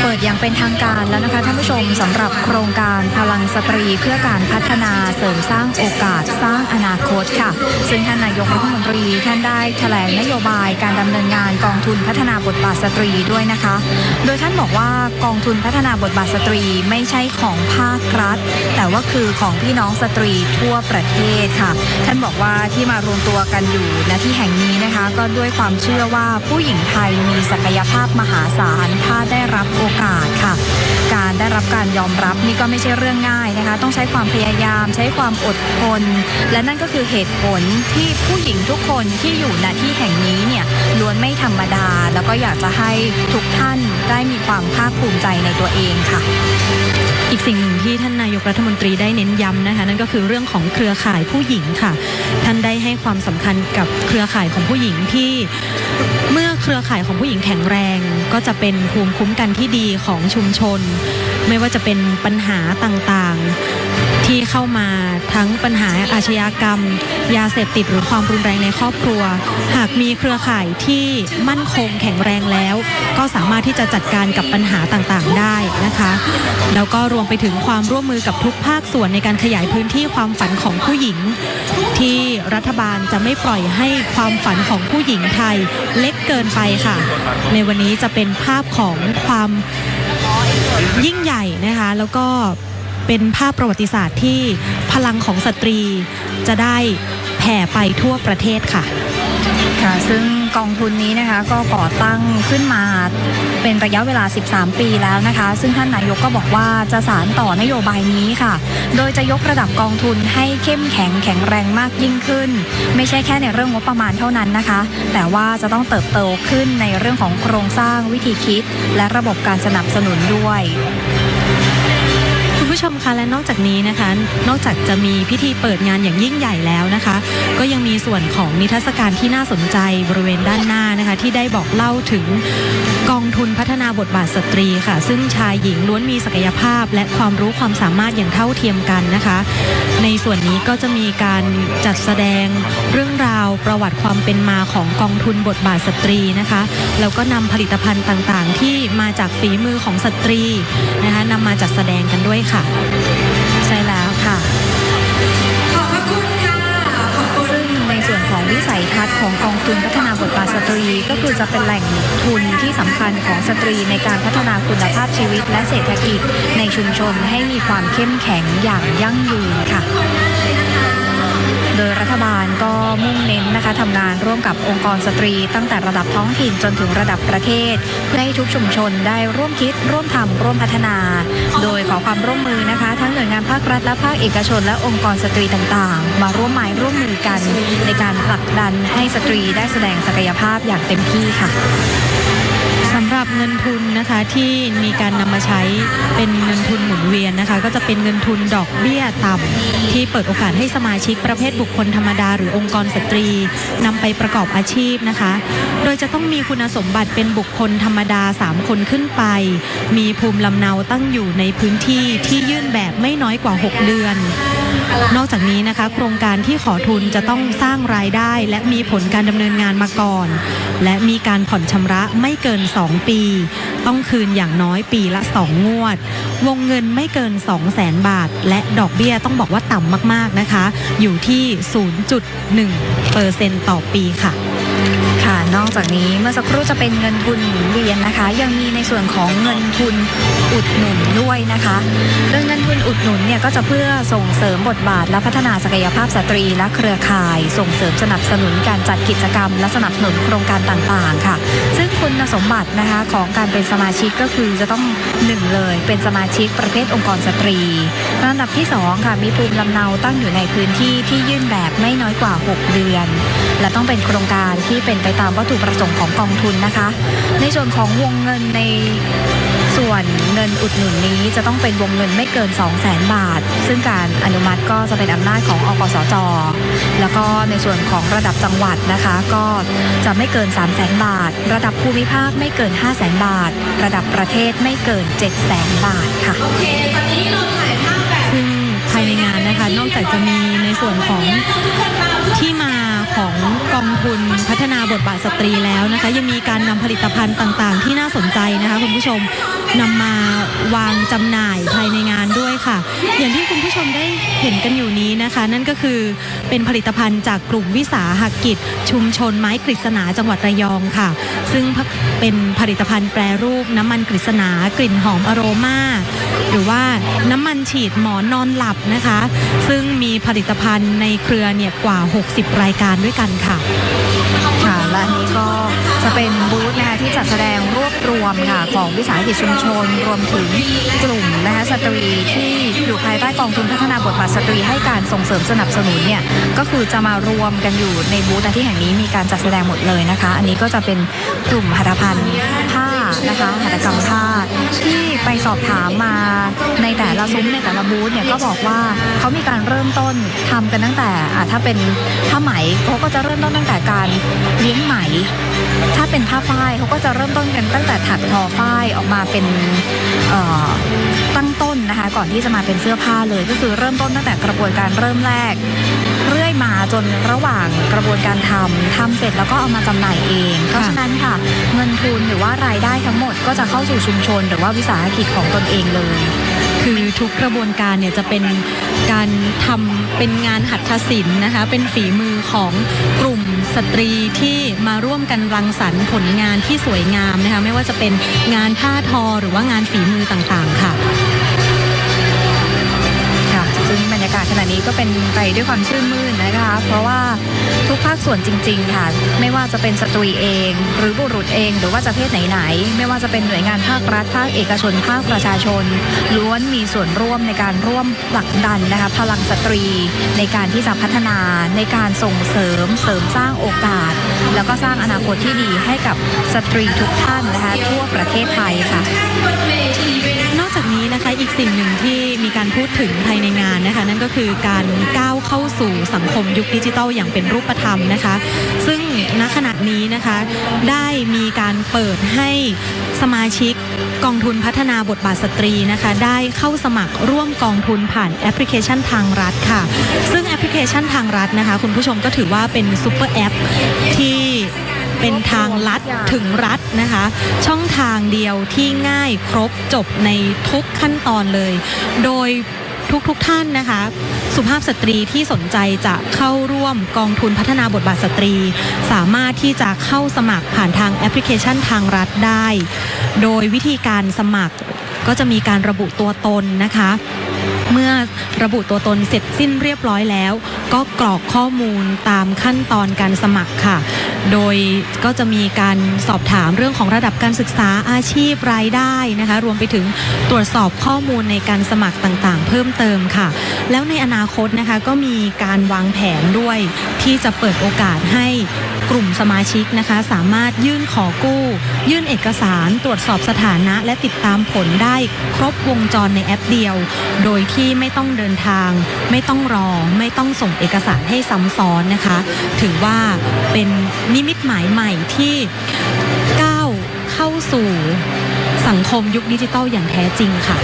เปิดอย่างเป็นทางการแล้วนะคะท่านผู้ชมสำหรับโครงการพลังสตรีเพื่อการพัฒนาเสริมสร้างโอกาสสร้างอนาคตค่ะซึ่งท่านนายกรัฐมนตรีท่านได้แถลงนโยบายการดำเนินงานกองทุนพัฒนาบทบาทสตรีด้วยนะคะ โดยท่านบอกว่ากองทุนพัฒนาบทบาทสตรีไม่ใช่ของภาครัฐแต่ว่าคือของพี่น้องสตรีทั่วประเทศค่ะท่านบอกว่าที่มารวมตัวกันอยู่ณที่แห่งนี้นะคะก็ด้วยความเชื่อว่าผู้หญิงไทยมีศักยภาพมหาศาลถ้าได้รับโอกาสค่ะการได้รับการยอมรับนี่ก็ไม่ใช่เรื่องง่ายนะคะต้องใช้ความพยายามใช้ความอดทนและนั่นก็คือเหตุผลที่ผู้หญิงทุกคนที่อยู่ณที่แห่งนี้เนี่ยล้วนไม่ธรรมดาแล้วก็อยากจะให้ทุกท่านได้มีความภาคภูมิใจในตัวเองค่ะอีกสิ่งหนึ่งที่ท่านนายกรัฐมนตรีได้เน้นย้ำนะคะนั่นก็คือเรื่องของเครือข่ายผู้หญิงค่ะท่านได้ให้ความสำคัญกับเครือข่ายของผู้หญิงที่เมื่อเครือข่ายของผู้หญิงแข็งแรงก็จะเป็นภูมิคุ้มกันที่ดีของชุมชนไม่ว่าจะเป็นปัญหาต่างๆที่เข้ามาทั้งปัญหาอาชญากรรมยาเสพติดหรือความรุนแรงในครอบครัวหากมีเครือข่ายที่มั่นคงแข็งแรงแล้วก็สามารถที่จะจัดการกับปัญหาต่างๆได้นะคะแล้วก็รวมไปถึงความร่วมมือกับทุกภาคส่วนในการขยายพื้นที่ความฝันของผู้หญิงที่รัฐบาลจะไม่ปล่อยให้ความฝันของผู้หญิงไทยเล็กเกินไปค่ะในวันนี้จะเป็นภาพของความยิ่งใหญ่นะคะแล้วก็เป็นภาพประวัติศาสตร์ที่พลังของสตรีจะได้แผ่ไปทั่วประเทศค่ะค่ะซึ่งกองทุนนี้นะคะก็ก่อตั้งขึ้นมาเป็นระยะเวลา13ปีแล้วนะคะซึ่งท่านนายกก็บอกว่าจะสานต่อนโยบายนี้ค่ะโดยจะยกระดับกองทุนให้เข้มแข็งแรงมากยิ่งขึ้นไม่ใช่แค่ในเรื่องงบประมาณเท่านั้นนะคะแต่ว่าจะต้องเติบโตขึ้นในเรื่องของโครงสร้างวิธีคิดและระบบการสนับสนุนด้วยคุณผู้ชมคะและนอกจากนี้นะคะนอกจากจะมีพิธีเปิดงานอย่างยิ่งใหญ่แล้วนะคะก็ยังมีส่วนของนิทรรศการที่น่าสนใจบริเวณด้านหน้านะคะที่ได้บอกเล่าถึงกองทุนพัฒนาบทบาทสตรีค่ะซึ่งชายหญิงล้วนมีศักยภาพและความรู้ความสามารถอย่างเท่าเทียมกันนะคะในส่วนนี้ก็จะมีการจัดแสดงเรื่องราวประวัติความเป็นมาของกองทุนบทบาทสตรีนะคะแล้วก็นำผลิตภัณฑ์ต่างๆที่มาจากฝีมือของสตรีนะคะนำมาจัดแสดงกันด้วยค่ะใช่แล้วค่ะขอบพระคุณค่ะซึ่งในส่วนของวิสัยทัศน์ของกองทุนพัฒนาบทบาทสตรีก็คือจะเป็นแหล่งทุนที่สำคัญของสตรีในการพัฒนาคุณภาพชีวิตและเศรษฐกิจในชุมชนให้มีความเข้มแข็งอย่างยั่งยืนค่ะโดยรัฐบาลก็มุ่งเน้นนะคะทำงานร่วมกับองค์กรสตรีตั้งแต่ระดับท้องถิ่นจนถึงระดับประเทศเพื่อให้ทุกชุมชนได้ร่วมคิดร่วมทำร่วมพัฒนาโดยขอความร่วมมือนะคะทั้งหน่วยงานภาครัฐและภาคเอกชนและองค์กรสตรีต่างๆมาร่วมไม้ร่วมมือกันในการผลักดันให้สตรีได้แสดงศักยภาพอย่างเต็มที่ค่ะสำหรับ เงินทุนนะคะที่มีการนำมาใช้เป็นเงินทุนหมุนเวียนนะคะก็จะเป็นเงินทุนดอกเบี้ยต่ำที่เปิดโอกาสให้สมาชิกประเภทบุคคลธรรมดาหรือองค์กรสตรีนำไปประกอบอาชีพนะคะโดยจะต้องมีคุณสมบัติเป็นบุคคลธรรมดา3 คนขึ้นไปมีภูมิลำเนาตั้งอยู่ในพื้นที่ที่ยื่นแบบไม่น้อยกว่า6 เดือนนอกจากนี้นะคะโครงการที่ขอทุนจะต้องสร้างรายได้และมีผลการดำเนินงานมาก่อนและมีการผ่อนชำระไม่เกิน2 ปีต้องคืนอย่างน้อยปีละ2 งวดวงเงินไม่เกิน 200,000 บาทและดอกเบี้ยต้องบอกว่าต่ำมากๆนะคะอยู่ที่ 0.1% ต่อปีค่ะค่ะนอกจากนี้เมื่อสักครู่จะเป็นเงินทุนหมุนเวียนนะคะยังมีในส่วนของเงินทุนอุดหนุนด้วยนะคะเรื่องเงินทุนอุดหนุนเนี่ยก็จะเพื่อส่งเสริมบทบาทและพัฒนาศักยภาพสตรีและเครือข่ายส่งเสริมสนับสนุนการจัดกิจกรรมและสนับสนุนโครงการต่างๆค่ะซึ่งคุณสมบัตินะคะของการเป็นสมาชิกก็คือจะต้อง1เลยเป็นสมาชิกประเภทองค์กรสตรีลำดับที่2ค่ะมีภูมิลำเนาตั้งอยู่ในพื้นที่ที่ยื่นแบบไม่น้อยกว่า6 เดือนและต้องเป็นโครงการที่เป็นไปตามวัตถุประสงค์ของกองทุนนะคะในส่วนของวงเงินในส่วนเงินอุดหนุนนี้จะต้องเป็นวงเงินไม่เกิน 200,000 บาทซึ่งการอนุมัติก็จะเป็นอำนาจของอกสจ.แล้วก็ในส่วนของระดับจังหวัดนะคะก็จะไม่เกิน 300,000 บาทระดับภูมิภาคไม่เกิน 500,000 บาทระดับประเทศไม่เกิน 700,000 บาทค่ะซึ่งภายในงานนะคะนอกจากจะมีในส่วนของที่มาของกองทุนพัฒนาบทบาทสตรีแล้วนะคะยังมีการนำผลิตภัณฑ์ต่างๆที่น่าสนใจนะคะคุณผู้ชมนำมาวางจำหน่ายภายในงานด้วยค่ะอย่างที่คุณผู้ชมได้เห็นกันอยู่นี้นะคะนั่นก็คือเป็นผลิตภัณฑ์จากกลุ่มวิสาหกิจชุมชนไม้กฤษณาจังหวัดระยองค่ะซึ่งเป็นผลิตภัณฑ์แปรรูปน้ำมันกฤษณากลิ่นหอมอโรมาหรือว่าน้ำมันฉีดหมอนนอนหลับนะคะซึ่งมีผลิตภัณฑ์ในเครือเนี่ยกว่า60 รายการด้วยกันค่ะและอันนี้ก็จะเป็นบูธนะคะที่จัดแสดงรวบรวมค่ะของวิสาหกิจชุมชนรวมถึงกลุ่มนะคะสตรีที่อยู่ภายใต้กองทุนพัฒนาบทบาทสตรีให้การส่งเสริมสนับสนุนเนี่ยก็คือจะมารวมกันอยู่ในบูธที่แห่งนี้มีการจัดแสดงหมดเลยนะคะอันนี้ก็จะเป็นกลุ่มหัตถภัณฑ์ผ้านะคะหัตถกรรมผ้าที่ไปสอบถามมาในแต่ละซุ้มในแต่ละบูธเนี่ยก็บอกว่าเขามีการเริ่มต้นทำกันตั้งแต่ถ้าเป็นผ้าไหมเขาก็จะเริ่มต้นตั้งแต่การเลี้ยงไหมถ้าเป็นผ้าฝ้ายเขาก็จะเริ่มต้นกันตั้งแต่ถักทอฝ้ายออกมาเป็นตั้งต้นนะคะก่อนที่จะมาเป็นเสื้อผ้าเลยก็คือเริ่มต้นตั้งแต่กระบวนการเริ่มแรกเรื่อยมาจนระหว่างกระบวนการทำเสร็จแล้วก็เอามาจำหน่ายเองเพราะฉะนั้นค่ะเงินทุนหรือว่ารายได้ทั้งหมดก็จะเข้าสู่ชุมชนหรือว่าวิสาหกิจของตนเองเลยคือทุกกระบวนการเนี่ยจะเป็นการทำเป็นงานหัตถศิลป์นะคะเป็นฝีมือของกลุ่มสตรีที่มาร่วมกันรังสรรค์ผลงานที่สวยงามนะคะไม่ว่าจะเป็นงานผ้าทอหรือว่างานฝีมือต่างๆค่ะซึ่งบรรยากาศขณะนี้ก็เป็นไปด้วยความชื่นมื่นนะคะเพราะว่าทุกภาคส่วนจริงๆค่ะไม่ว่าจะเป็นสตรีเองหรือบุรุษเองหรือว่าจะเพศไหนๆไม่ว่าจะเป็นหน่วยงานภาครัฐภาคเอกชนภาคประชาชนล้วนมีส่วนร่วมในการร่วมผลักดันนะคะพลังสตรีในการที่จะพัฒนาในการส่งเสริมสร้างโอกาสแล้วก็สร้างอนาคตที่ดีให้กับสตรีทุกท่านนะคะทั่วประเทศไทยค่ะนอกจากนี้นะคะอีกสิ่งหนึ่งที่มีการพูดถึงภายในงานนะคะนั่นก็คือการก้าวเข้าสู่สังคมยุคดิจิทัลอย่างเป็นรูปธรรมนะคะซึ่งณขณะนี้นะคะได้มีการเปิดให้สมาชิกกองทุนพัฒนาบทบาทสตรีนะคะได้เข้าสมัครร่วมกองทุนผ่านแอปพลิเคชันทางรัฐค่ะซึ่งแอปพลิเคชันทางรัฐนะคะคุณผู้ชมก็ถือว่าเป็นซุปเปอร์แอปที่เป็นทางลัดถึงรัฐนะคะช่องทางเดียวที่ง่ายครบจบในทุกขั้นตอนเลยโดยทุกท่านนะคะสุภาพสตรีที่สนใจจะเข้าร่วมกองทุนพัฒนาบทบาทสตรีสามารถที่จะเข้าสมัครผ่านทางแอปพลิเคชันทางรัฐได้โดยวิธีการสมัครก็จะมีการระบุตัวตนนะคะเมื่อระบุตัวตนเสร็จสิ้นเรียบร้อยแล้วก็กรอกข้อมูลตามขั้นตอนการสมัครค่ะโดยก็จะมีการสอบถามเรื่องของระดับการศึกษาอาชีพรายได้นะคะรวมไปถึงตรวจสอบข้อมูลในการสมัครต่างๆเพิ่มเติมค่ะแล้วในอนาคตนะคะก็มีการวางแผนด้วยที่จะเปิดโอกาสให้ กลุ่มสมาชิกนะคะสามารถยื่นขอกู้ยื่นเอกสารตรวจสอบสถานะและติดตามผลได้ครบวงจรในแอปเดียวโดยที่ไม่ต้องเดินทางไม่ต้องรอไม่ต้องส่งเอกสารให้ซ้ำซ้อนนะคะถือว่าเป็นนิมิตหมายใหม่ที่ก้าวเข้าสู่สังคมยุคดิจิทัลอย่างแท้จริงค่ะ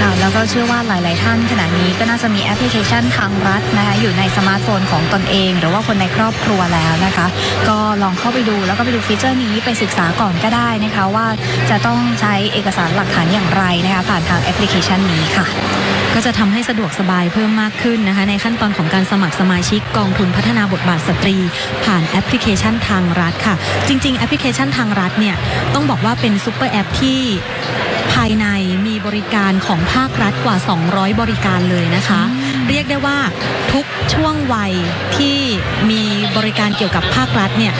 ค่ะแล้วก็เชื่อว่าหลายๆท่านขณะนี้ก็น่าจะมีแอปพลิเคชันทางรัฐนะคะอยู่ในสมาร์ทโฟนของตนเองหรือว่าคนในครอบครัวแล้วนะคะก็ลองเข้าไปดูแล้วก็ไปดูฟีเจอร์นี้ไปศึกษาก่อนก็ได้นะคะว่าจะต้องใช้เอกสารหลักฐานอย่างไรนะคะผ่านทางแอปพลิเคชันนี้ค่ะก็จะทำให้สะดวกสบายเพิ่มมากขึ้นนะคะในขั้นตอนของการสมัครสมาชิกกองทุนพัฒนาบทบาทสตรีผ่านแอปพลิเคชันทางรัฐค่ะจริงๆแอปพลิเคชันทางรัฐเนี่ยต้องบอกว่าเป็นซุปเปอร์แอปที่ภายในมีบริการของภาครัฐกว่า200บริการเลยนะคะเรียกได้ว่าทุกช่วงวัยที่มีบริการเกี่ยวกับภาครัฐเนี่ย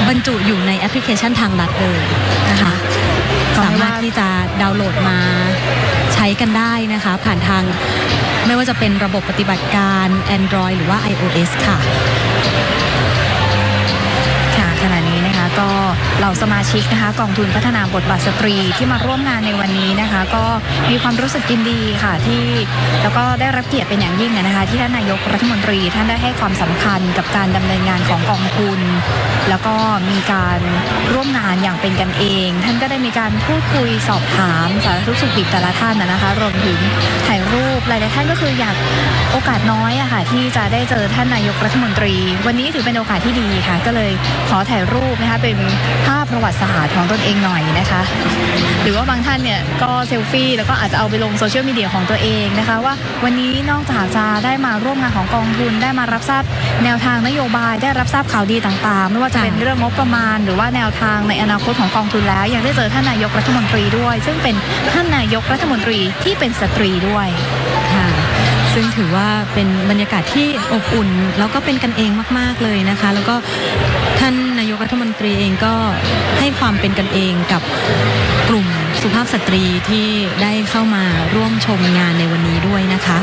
บรรจุอยู่ในแอปพลิเคชันทางรัฐเลยนะคะสามารถที่จะดาวน์โหลดมาใช้กันได้นะคะผ่านทางไม่ว่าจะเป็นระบบปฏิบัติการ Android หรือว่า iOS ค่ะขณะนี้นะคะก็เหล่าสมาชิกนะคะกองทุนพัฒนาบทบาทสตรีที่มาร่วมงานในวันนี้นะคะก็มีความรู้สึกยินดีค่ะที่แล้วก็ได้รับเกียรติเป็นอย่างยิ่งนะคะที่ท่านนายกรัฐมนตรีท่านได้ให้ความสำคัญกับการดำเนินงานของกองทุนแล้วก็มีการร่วมงานอย่างเป็นกันเองท่านก็ได้มีการพูดคุยสอบถามสารทุกข์สุขดิบแต่ละท่านนะคะรวมถึงถ่ายรูปหลายๆท่านก็คืออยากโอกาสน้อยอะค่ะที่จะได้เจอท่านนายกรัฐมนตรีวันนี้ถือเป็นโอกาสที่ดีค่ะก็เลยขอถ่ายรูปนะคะเป็นภาพประวัติศาสตร์ของตนเองหน่อยนะคะหรือว่าบางท่านเนี่ยก็เซลฟี่แล้วก็อาจจะเอาไปลงโซเชียลมีเดียของตัวเองนะคะว่าวันนี้นอกจากจะได้มาร่วมงานของกองทุนได้มารับทราบแนวทางนโยบายได้รับทราบข่าวดีต่างๆไม่ว่าจะเป็นเรื่องงบประมาณหรือว่าแนวทางในอนาคตของกองทุนแล้วยังได้เจอท่านนายกรัฐมนตรีด้วยซึ่งเป็นท่านนายกรัฐมนตรีที่เป็นสตรีด้วยค่ะซึ่งถือว่าเป็นบรรยากาศที่อบอุ่นแล้วก็เป็นกันเองมากๆเลยนะคะแล้วก็ท่านนายกรัฐมนตรีเองก็ให้ความเป็นกันเองกับกลุ่มสุภาพสตรีที่ได้เข้ามาร่วมชมงานในวันนี้ด้วยนะคะ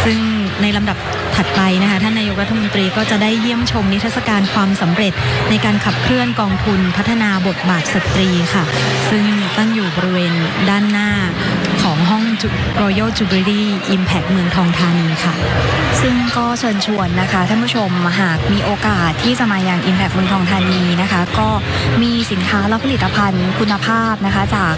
ซึ่งในลำดับถัดไปนะคะท่านนายกรัฐมนตรีก็จะได้เยี่ยมชมนิทรรศการความสำเร็จในการขับเคลื่อนกองทุนพัฒนาบทบาทสตรีค่ะซึ่งตั้งอยู่บริเวณด้านหน้าของห้อง Royal Jubilee Impact เมืองทองธานีค่ะซึ่งก็เชิญชวนนะคะท่านผู้ชมหากมีโอกาสที่จะมายัง Impact เมืองทองธานีนะคะก็มีสินค้าและผลิตภัณฑ์คุณภาพนะคะจาก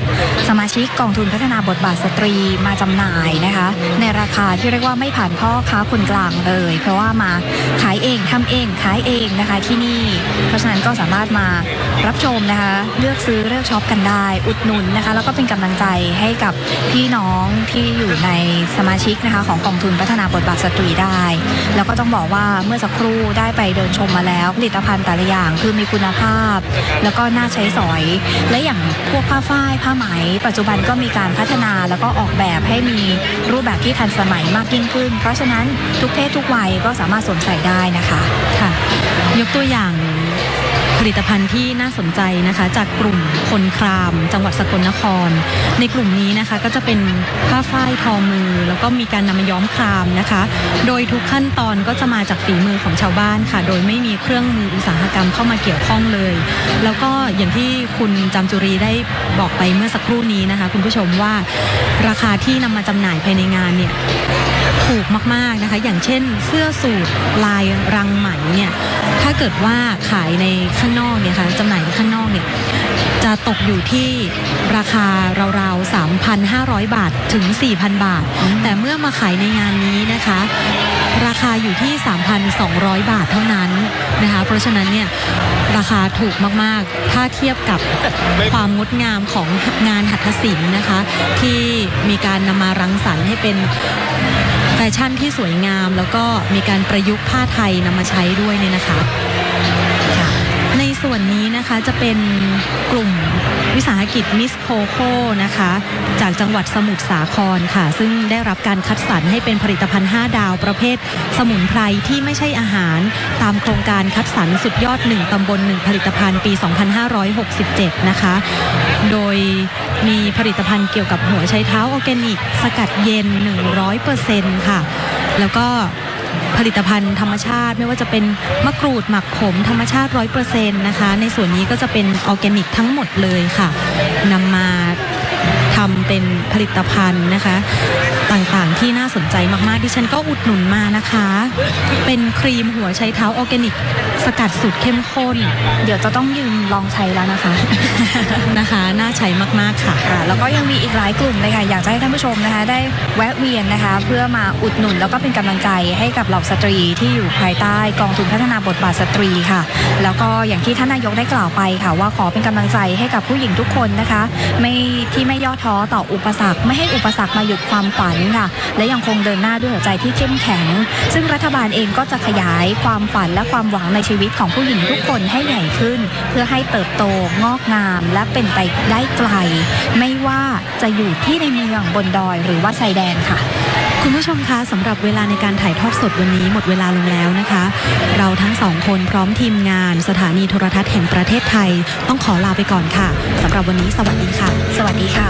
สมาชิกกองทุนพัฒนาบทบาทสตรีมาจำหน่ายนะคะในราคาที่เรียกว่าไม่ผ่านพ่อค้าคนกลางเลยเพราะว่ามาขายเองทำเองขายเองนะคะที่นี่เพราะฉะนั้นก็สามารถมารับชมนะคะเลือกซื้อเลือกช็อปกันได้อุดหนุนนะคะแล้วก็เป็นกำลังใจให้กับพี่น้องที่อยู่ในสมาชิกนะคะของกองทุนพัฒนาบทบาทสตรีได้แล้วก็ต้องบอกว่าเมื่อสักครู่ได้ไปเดินชมมาแล้วผลิตภัณฑ์แต่ละอย่างคือมีคุณภาพแล้วก็น่าใช้สอยและอย่างพวกผ้าฝ้ายผ้าไหมปัจจุบันก็มีการพัฒนาแล้วก็ออกแบบให้มีรูปแบบที่ทันสมัยมากยิ่งขึ้นเพราะฉะนั้นทุกเพศทุกวัยก็สามารถสวมใส่ได้นะคะค่ะยกตัวอย่างผลิตภัณฑ์ที่น่าสนใจนะคะจากกลุ่มคนครามจังหวัดสกลนครในกลุ่มนี้นะคะก็จะเป็นผ้าฝ้ายทอมือแล้วก็มีการนำมาย้อมครามนะคะโดยทุกขั้นตอนก็จะมาจากฝีมือของชาวบ้านค่ะโดยไม่มีเครื่องมืออุตสาหกรรมเข้ามาเกี่ยวข้องเลยแล้วก็อย่างที่คุณจามจุรีได้บอกไปเมื่อสักครู่นี้นะคะคุณผู้ชมว่าราคาที่นำมาจำหน่ายภายในงานเนี่ยถูกมากๆนะคะอย่างเช่นเสื้อสูทลายรังไหมเนี่ยถ้าเกิดว่าขายในข้างนอกเนี่ยค่ะจำหน่ายในข้างนอกเนี่ยจะตกอยู่ที่ราคาราวๆ 3,500 บาทถึง 4,000 บาทแต่เมื่อมาขายในงานนี้นะคะราคาอยู่ที่ 3,200 บาทเท่านั้นนะคะเพราะฉะนั้นเนี่ยราคาถูกมากๆถ้าเทียบกับความงดงามของงานหัตถศิลป์นะคะที่มีการนำมารังสรรค์ให้เป็นแฟชั่นที่สวยงามแล้วก็มีการประยุกต์ผ้าไทยนำมาใช้ด้วยเนี่ยนะคะในส่วนนี้นะคะจะเป็นกลุ่มวิสาหกิจมิสโคโค่นะคะจากจังหวัดสมุทรสาครค่ะซึ่งได้รับการคัดสรรให้เป็นผลิตภัณฑ์5ดาวประเภทสมุนไพรที่ไม่ใช่อาหารตามโครงการคัดสรรสุดยอด1ตำบล1ผลิตภัณฑ์ปี2567นะคะโดยมีผลิตภัณฑ์เกี่ยวกับหัวไชเท้าออร์แกนิกสกัดเย็น 100% ค่ะแล้วก็ ผลิตภัณฑ์ธรรมชาติไม่ว่าจะเป็นมะกรูดหมักผมธรรมชาติ 100% นะคะในส่วนนี้ก็จะเป็นออร์แกนิกทั้งหมดเลยค่ะนำมาทำเป็นผลิตภัณฑ์นะคะต่างๆที่น่าสนใจมากๆดิฉันก็อุดหนุนมานะคะเป็นครีมหัวไชเท้าออร์แกนิกสกัดสูตรเข้มข้น เดี๋ยวจะต้องยืมลองใช้แล้วนะคะ นะคะน่าใช้มากๆค่ะ ค่ะแล้วก็ยังมีอีกหลายกลุ่มเลยค่ะอยากจะให้ท่านผู้ชมนะคะได้แวะเวียนนะคะเพื่อมาอุดหนุนแล้วก็เป็นกำลังใจให้กับเหล่าสตรีที่อยู่ภายใต้กองทุนพัฒนาบทบาทสตรีค่ะแล้วก็อย่างที่ท่านนายกได้กล่าวไปค่ะว่าขอเป็นกำลังใจให้กับผู้หญิงทุกคนนะคะไม่ย่อท้อต่ออุปสรรคไม่ให้อุปสรรคมาหยุดความฝันค่ะและยังคงเดินหน้าด้วยหัวใจที่เข้มแข็งซึ่งรัฐบาลเองก็จะขยายความฝันและความหวังในชีวิตของผู้หญิงทุกคนให้ใหญ่ขึ้นเพื่อให้เติบโตงอกงามและเป็นไปได้ไกลไม่ว่าจะอยู่ที่ในเมืองบนดอยหรือว่าชายแดนค่ะคุณผู้ชมคะสำหรับเวลาในการถ่ายทอดสดวันนี้หมดเวลาลงแล้วนะคะเราทั้งสองคนพร้อมทีมงานสถานีโทรทัศน์แห่งประเทศไทยต้องขอลาไปก่อนค่ะสำหรับวันนี้สวัสดีค่ะ สวัสดีค่ะ